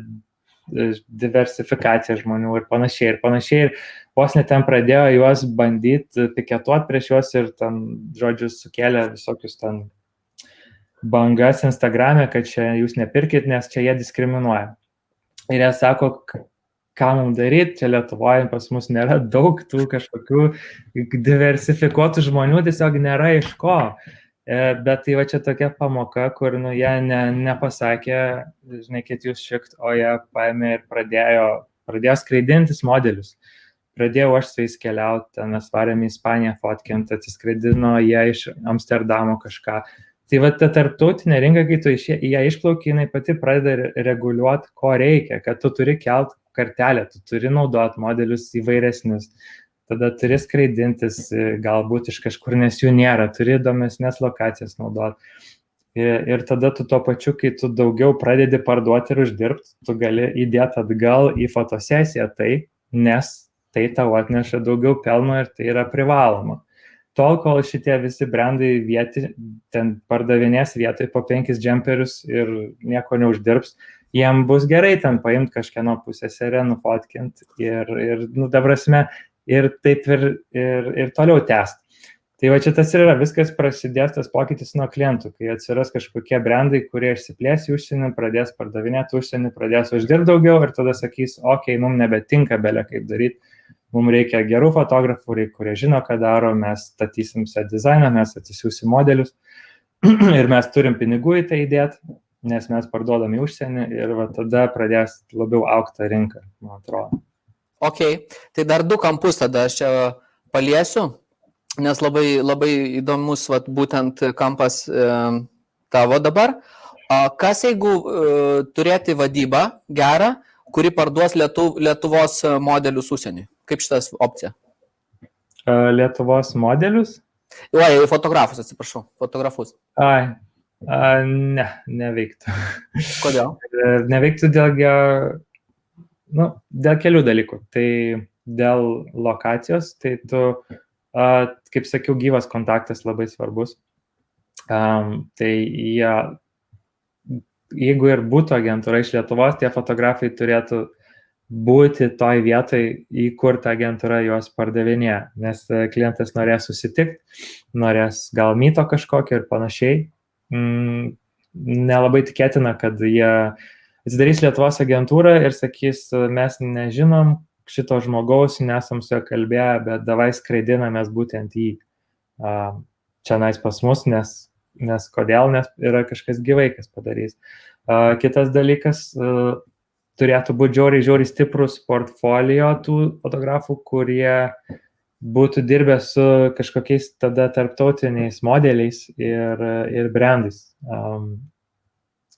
diversifikacija žmonių ir panašiai. Ir vos net ten pradėjo juos bandyti piketuoti prieš juos ir ten, žodžiu, sukėlė visokius ten bangas Instagram'e, kad čia jūs nepirkit, nes čia jie diskriminuoja. Ir jie sako, ką mums daryti, čia Lietuvoje pas mus nėra daug tų kažkokių diversifikuotų žmonių, tiesiog nėra iš ko. Bet tai čia tokia pamoka, kur jie nepasakė, žinai, kad jūs šikt, o jie paėmė ir pradėjo skraidintis modelius. Pradėjau aš su jais keliauti, mes varėm į Ispaniją fotkint, atsiskraidino jie iš Amsterdamo kažką. Tai ta tarptautinė rinka, kai tu ją išplauki, jinai pati pradeda reguliuoti, ko reikia, kad tu turi kelt kartelę, tu turi naudoti modelius įvairesnius. Tada turi skraidintis galbūt iš kažkur, nes jų nėra, turi įdomesnės lokacijas naudoti. Ir tada tu tuo pačiu, kai tu daugiau pradedi parduoti ir uždirbti, tu gali įdėti atgal į fotosesiją nes tai tau atneša daugiau pelno ir tai yra privaloma. Tol, kol šitie visi brandai ten pardavinės vietoj po 5 džemperius ir nieko neuždirbs, jiem bus gerai ten paimti kažkieno pusseserę, nufotkint ir dabrasme, ir taip ir toliau tęsti. Tai čia tas yra, viskas prasidės tas pokytis nuo klientų, kai atsiras kažkokie brandai, kurie išsiplės į užsienį, pradės pardavinėti užsienį, pradės uždirbti daugiau ir tada sakys, mums nebetinka belė kaip daryti, mums reikia gerų fotografų, kurie žino, ką daro, mes statysim set dizainą, mes atsisiųsim modelius ir mes turim pinigų į tai įdėti, nes mes parduodam į užsienį ir tada pradės labiau augti rinką, man atrodo. Ok, tai dar 2 kampus tada aš čia paliesiu, nes labai įdomus būtent kampas tavo dabar. Kas jeigu turėti vadybą gerą, kuri parduos Lietuvos modelius užsieniui? Kaip šitas opcija? Lietuvos modelius? Fotografus, atsiprašau, fotografus. Ne, neveiktų. Kodėl? Neveiktų dėl kelių dalykų. Tai dėl lokacijos, tai tu, kaip sakiau, gyvas kontaktas labai svarbus. Tai jeigu ir būtų agentūra iš Lietuvos, tie fotografai turėtų būti toj vietoj, į kur ta agentūra juos pardavinėja, nes klientas norės susitikti, norės gal myto kažkokio ir panašiai. Nelabai tikėtina, kad jie atsidarys Lietuvos agentūrą ir sakys, mes nežinom šito žmogaus, nesam su juo kalbėję, bet davai skraidinamės būtent į čia nais pas mus, nes kodėl, nes yra kažkas gyvai, kas padarys. Kitas dalykas, turėtų būti žiauriai stiprus portfolio tų fotografų, kurie būtų dirbę su kažkokiais tada tarptautiniais modeliais ir brandais.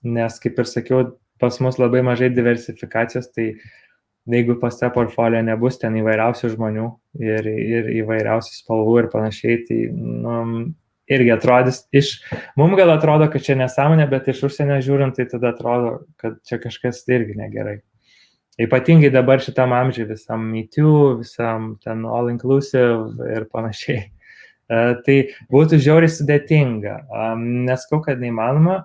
Nes, kaip ir sakiau, pas mus labai mažai diversifikacijos, tai jeigu pas tą portfolio nebus ten įvairiausių žmonių ir įvairiausių spalvų ir panašiai, tai irgi atrodys, mums gal atrodo, kad čia nesąmonė, bet iš užsienio žiūrint, tai tada atrodo, kad čia kažkas irgi negerai. Ypatingai dabar šitam amžiui, visam Me Too, visam ten all inclusive ir panašiai. Tai būtų žiauriai sudėtinga. Neskau, kad neįmanoma.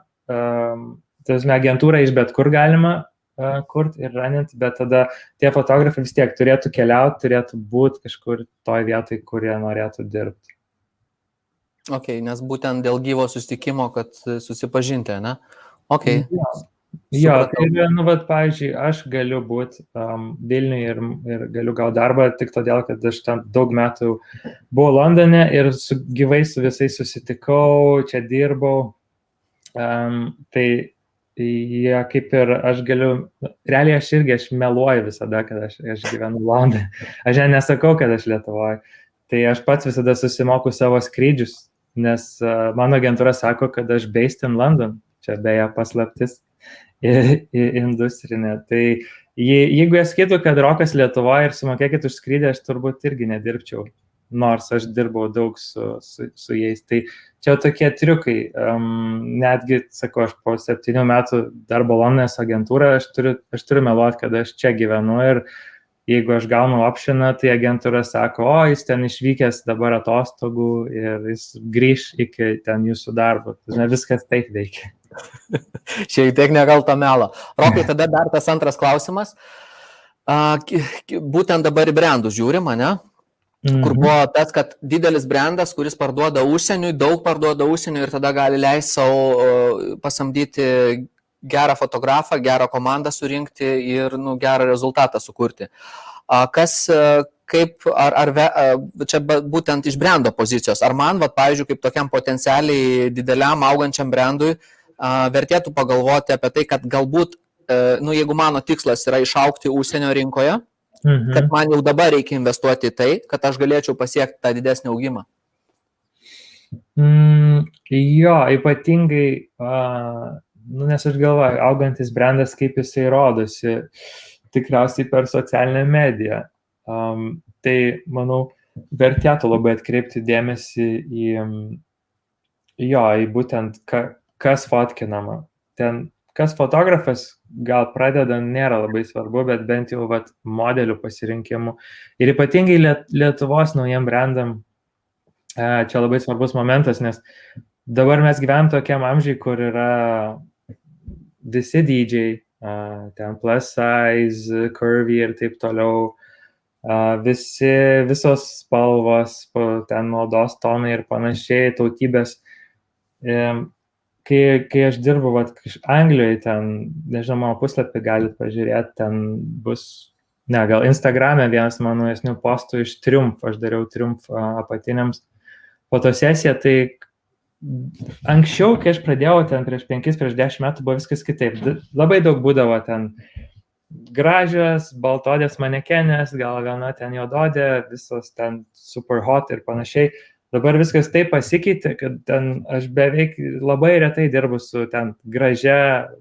Agentūrą iš bet kur galima kurti ir raninti, bet tada tie fotografai vis tiek turėtų keliauti, turėtų būti kažkur toj vietoj, kur jie norėtų dirbti. Ok, nes būtent dėl gyvo susitikimo, kad susipažinti, ne? Ok. Jo, tai pavyzdžiui, aš galiu būti Vilniuje ir galiu gauti darbą tik todėl, kad aš ten daug metų buvau Londone ir gyvai su visais susitikau, čia dirbau. Tai kaip ir aš galiu, realiai aš meluoju visada, kad aš gyvenu Londone. Aš nesakau, kad aš Lietuvoje. Tai aš pats visada susimoku savo skrydžius, nes mano agentūra sako, kad aš based in London. Čia beje paslaptis industrinė. Tai jeigu jie sakytų, kad Rokas Lietuvoje ir sumokėkit už skrydį, aš turbūt irgi nedirbčiau, nors aš dirbau daug su jais. Tai čia tokie triukai. Netgi, sakau, aš po 7 metų darbo Londonės agentūrą, aš turiu meluoti, kad aš čia gyvenu ir jeigu aš gaunu optioną, tai agentūra sako, jis ten išvykęs dabar atostogų ir jis grįš iki ten jūsų darbo. Viskas taip veikia. Šiek tiek nekalto melo. Rokai, tada dar tas antras klausimas. Būtent dabar į brandus žiūrima, ne? Kur buvo tas, kad didelis brandas, kuris parduoda užsieniui, daug parduoda užsieniui ir tada gali leisti savo pasamdyti gerą fotografą, gerą komandą surinkti ir gerą rezultatą sukurti. Čia būtent iš brando pozicijos, ar man, pavyzdžiui, kaip tokiam potencialiai dideliam augančiam brandui, vertėtų pagalvoti apie tai, kad galbūt, jeigu mano tikslas yra išaugti užsienio rinkoje, kad man jau dabar reikia investuoti į tai, kad aš galėčiau pasiekti tą didesnį augimą. Jo, ypatingai, nes aš galvoju, augantis brandas, kaip jisai rodosi, tikriausiai per socialinę mediją. Tai, manau, vertėtų labai atkreipti dėmesį į būtent, kas fotkinama. Ten, kas fotografas gal pradeda, nėra labai svarbu, bet bent jau modelių pasirinkimų. Ir ypatingai Lietuvos naujiem brandam čia labai svarbus momentas, nes dabar mes gyvenam tokiam amžiui, kur yra visi dydžiai, ten plus size, curvy ir taip toliau, visos spalvos, ten odos tonai ir panašiai, tautybės. Kai aš dirbu Anglijoje, ten, nežinau, mano puslapį galite pažiūrėti, ten bus, gal Instagrame vienas mano esnių postų iš Triumph, aš dariau Triumph apatiniams fotosesiją, tai anksčiau, kai aš pradėjau ten prieš 5-10 metų, buvo viskas kitaip. Labai daug būdavo ten gražios, baltodės manekenės, gal viena ten juododė, visos ten super hot ir panašiai. Dabar viskas taip pasikeitė, kad ten aš beveik labai retai dirbu su ten gražia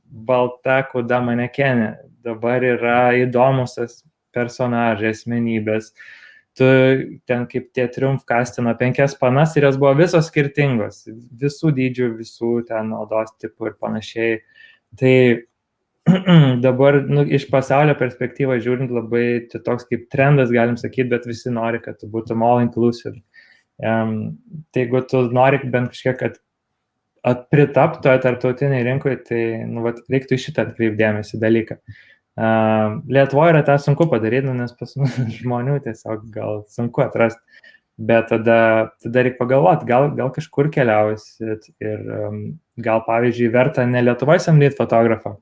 balta kuda manekenė. Dabar yra įdomusios personažai, asmenybės. tu ten kaip tie Triumph kastino 5 panas ir jos buvo visos skirtingos, visų dydžių, visų ten odos tipų ir panašiai. Tai dabar iš pasaulio perspektyvos žiūrint labai čia toks kaip trendas, galim sakyti, bet visi nori, kad tu būtum all inclusive. Tai jeigu tu nori bent kažkiek, kad pritaptų tarptautiniai rinkoje, tai reiktų į šitą atkreipdėmėsi dalyką. Lietuvoje yra tą sunku padaryti, nes pas mus žmonių tiesiog gal sunku atrasti, bet tada reikia pagalvoti, gal kažkur keliausit ir gal pavyzdžiui verta ne Lietuvoje samdyti fotografą,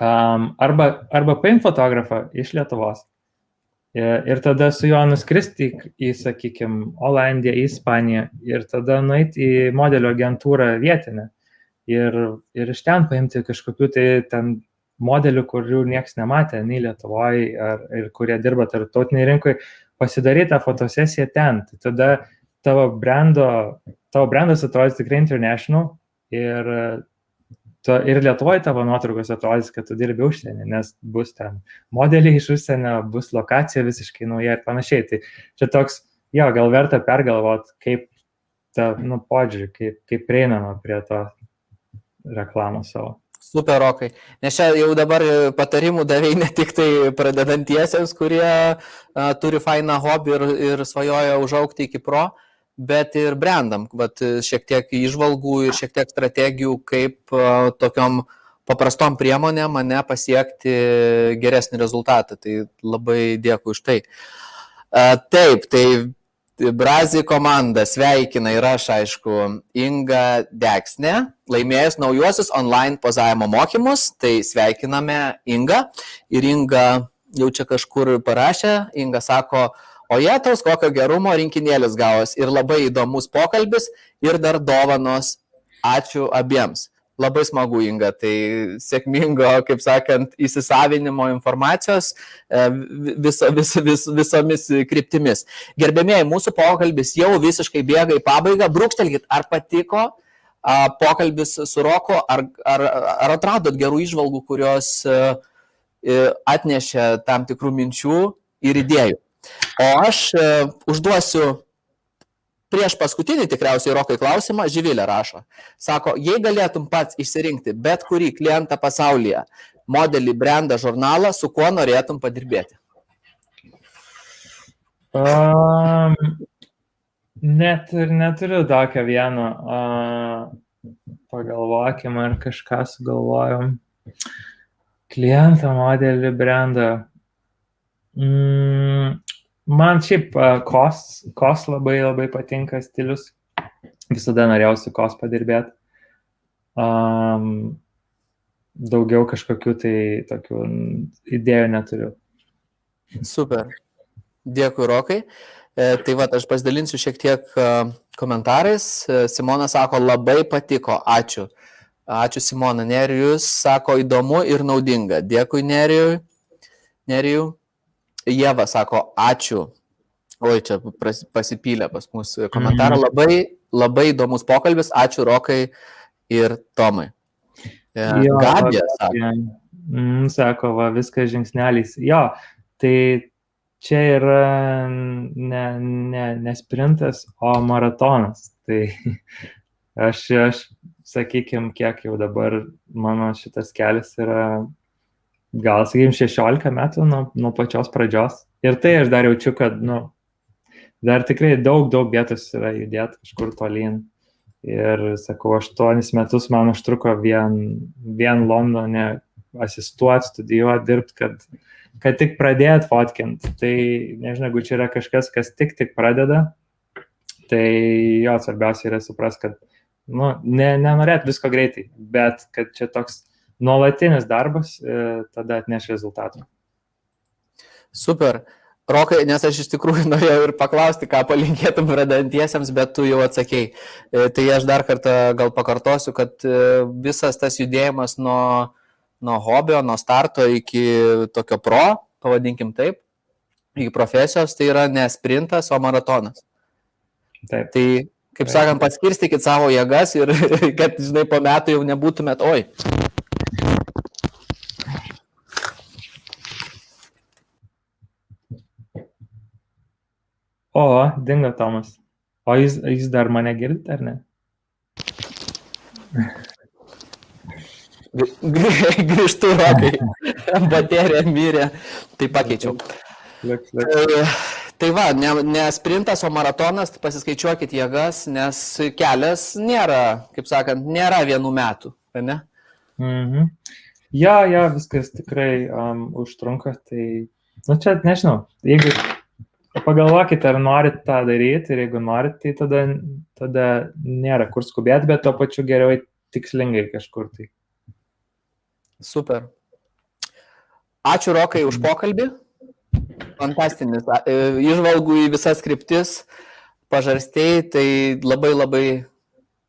arba paimti fotografą iš Lietuvos ir tada su juo nuskristi į sakykime, Olandiją, į Ispaniją ir tada nueiti į modelio agentūrą vietinę ir iš ten paimti kažkokių tai ten modelių, kurių niekas nematė, nei Lietuvoje, ir kurie dirba tarptautiniai rinkoje, pasidaryti tą fotosesiją ten. Tai tada tavo brandas atrodys tikrai international ir Lietuvoje tavo nuotraukos atrodys, kad tu dirbi užsienį, nes bus ten modeliai iš užsienio, bus lokacija visiškai nauja ir panašiai. Tai čia toks, gal verta pergalvoti, kaip ta požiūrį, kaip prieinama prie to reklamos savo. Super, Rokai. Nes čia jau dabar patarimų davėjai ne tik tai pradedantiesiems, kurie turi fainą hobį ir svajoja užaugti iki pro, bet ir brandam. Vat šiek tiek įžvalgų ir šiek tiek strategijų, kaip tokiom paprastom priemonėm mane pasiekti geresnį rezultatą. Tai labai dėkui už tai. Taip, tai Brazi komanda sveikina ir aš, aišku, Inga Deksnė, laimėjus naujuosius online pozavimo mokymus, tai sveikiname Ingą. Ir Inga jau čia kažkur parašė, Inga sako, o jėtaus kokio gerumo rinkinėlis gavos ir labai įdomus pokalbis ir dar dovanos. Ačiū abiems. Labai smagu, Inga, tai sėkmingo, kaip sakant, įsisavinimo informacijos visomis kryptimis. Gerbėmėjai, mūsų pokalbis jau visiškai bėga į pabaigą. Brūkštelkit, ar patiko pokalbis su Roku, ar atradot gerų įžvalgų, kurios atnešė tam tikrų minčių ir idėjų. O aš užduosiu prieš paskutinį tikriausiai Rokai klausimą. Živilė rašo. Sako, jei galėtum pats išsirinkti bet kurį klientą pasaulyje, modelį, brandą, žurnalą, su kuo norėtum padirbėti? Net ir neturiu tokio vieno. Pagalvokim, ar kažką sugalvojom. Klientą, modelį, brandą. Man šiaip KOS labai patinka stilius. Visada norėjau su KOS padirbėti. Daugiau kažkokių tai tokių idėjų neturiu. Super. Dėkui, Rokai. Tai va, aš pasidalinsiu šiek tiek komentarais. Simona sako, labai patiko. Ačiū. Ačiū, Simona. Nerijus sako, įdomu ir naudinga. Dėkui, Nerijų. Ieva sako, ačiū. Oi, čia pasipylė pas mus komentarą. Labai įdomus pokalbis. Ačiū, Rokai ir Tomai. Gabija sako. Sako, va, viskas žingsneliais. Jo, tai čia yra ne sprintas, o maratonas. Tai aš sakykime, kiek jau dabar mano šitas kelias yra, gal, sakykime, 16 metų nuo pačios pradžios. Ir tai aš dar jaučiu, kad, dar tikrai daug vietos yra judėti kažkur tolyn. Ir, sakau, 8 metus man užtruko vien Londone asistuoti, studijuoti, dirbti, kad tik pradėt fotkinti. Tai, nežinau, jeigu čia yra kažkas, kas tik pradeda, tai jo, svarbiausia yra supras, kad, nenorėt visko greitai, bet kad čia toks nuolatinis darbas, tada atneš rezultatų. Super. Rokai, nes aš iš tikrųjų norėjau ir paklausti, ką palinkėtum pradedantiesiems, bet tu jau atsakei. Tai aš dar kartą gal pakartosiu, kad visas tas judėjimas nuo hobio, nuo starto iki tokio pro, pavadinkim taip, iki profesijos, tai yra ne sprintas, o maratonas. Taip. Tai, kaip sakant, paskirstykit savo jėgas ir kad, žinai, po metų jau nebūtumėt, oi. O, dingo Tomas. O jis dar mane girdit, ar ne? Grįžtu, Rokai. Baterija mirė. Tai pakeičiau. Liuks. Tai va, ne sprintas, o maratonas, pasiskaičiuokit jėgas, nes kelias nėra, kaip sakant, nėra 1 metų, ne? Mhm. Ja, viskas tikrai užtrunka, tai, čia nežinau, jeigu pagalvokite, ar norit tą daryti, ir jeigu norit, tai tada nėra kur skubėti, bet to pačiu geriau tikslingai kažkur tai. Super. Ačiū, Rokai, už pokalbį. Fantastinis. Įžvalgų į visas kryptis pažarstėjai, tai labai labai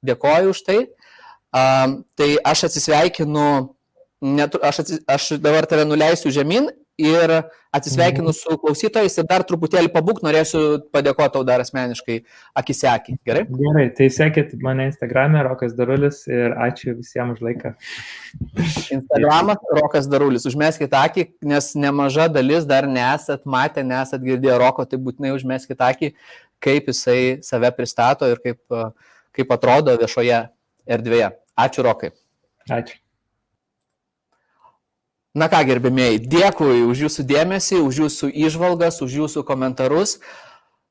dėkoju už tai. Tai aš atsisveikinu, aš dabar tave nuleisiu žemyn ir atsisveikinu su klausytojais ir dar truputėlį pabūk, norėsiu padėkoti tau dar asmeniškai akis į akį. Gerai? Gerai, tai sekit mane Instagram'e Rokas Darulis ir ačiū visiems už laiką. Instagramas Rokas Darulis, užmeskite akį, nes nemaža dalis dar nesat matę, nesat girdėję Roko, tai būtinai užmeskite akį, kaip jisai save pristato ir kaip atrodo viešoje erdvėje. Ačiū, Rokai. Ačiū. Na ką, gerbėmėjai, dėkui už jūsų dėmesį, už jūsų įžvalgas, už jūsų komentarus.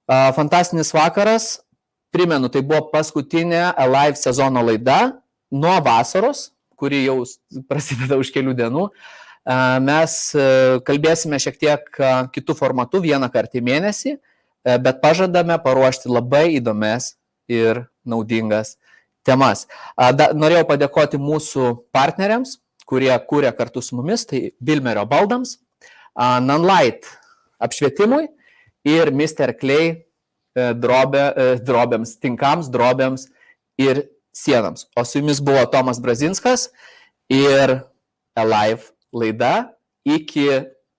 Fantastinis vakaras. Primenu, tai buvo paskutinė Alive sezono laida nuo vasaros, kuri jau prasideda už kelių dienų. Mes kalbėsime šiek tiek kitų formatų, 1 kartą į mėnesį, bet pažadame paruošti labai įdomias ir naudingas temas. Norėjau padėkoti mūsų partneriams, kurie kūrė kartu su mumis, tai Bilmerio baldams, Nanlite apšvietimui ir Mr. Clay drobėms, tinkams, drobėms ir sienams. O su jumis buvo Tomas Brazinskas ir Alive laida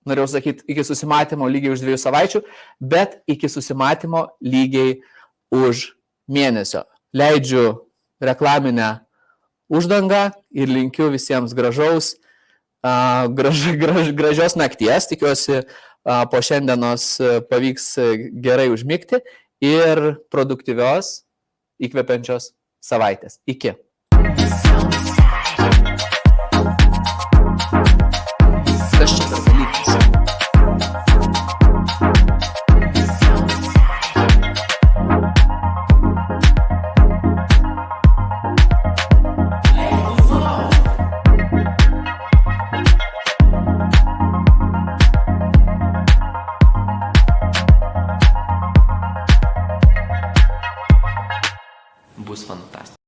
norėjau sakyti, iki susimatymo lygiai už 2 savaičių, bet iki susimatymo lygiai už mėnesio. Leidžiu reklaminę uždangą ir linkiu visiems gražios nakties. Tikiuosi, po šiandienos pavyks gerai užmigti ir produktyvios, įkvepiančios savaitės. Iki. Kas čia tas dalykas? Bus fantastiška.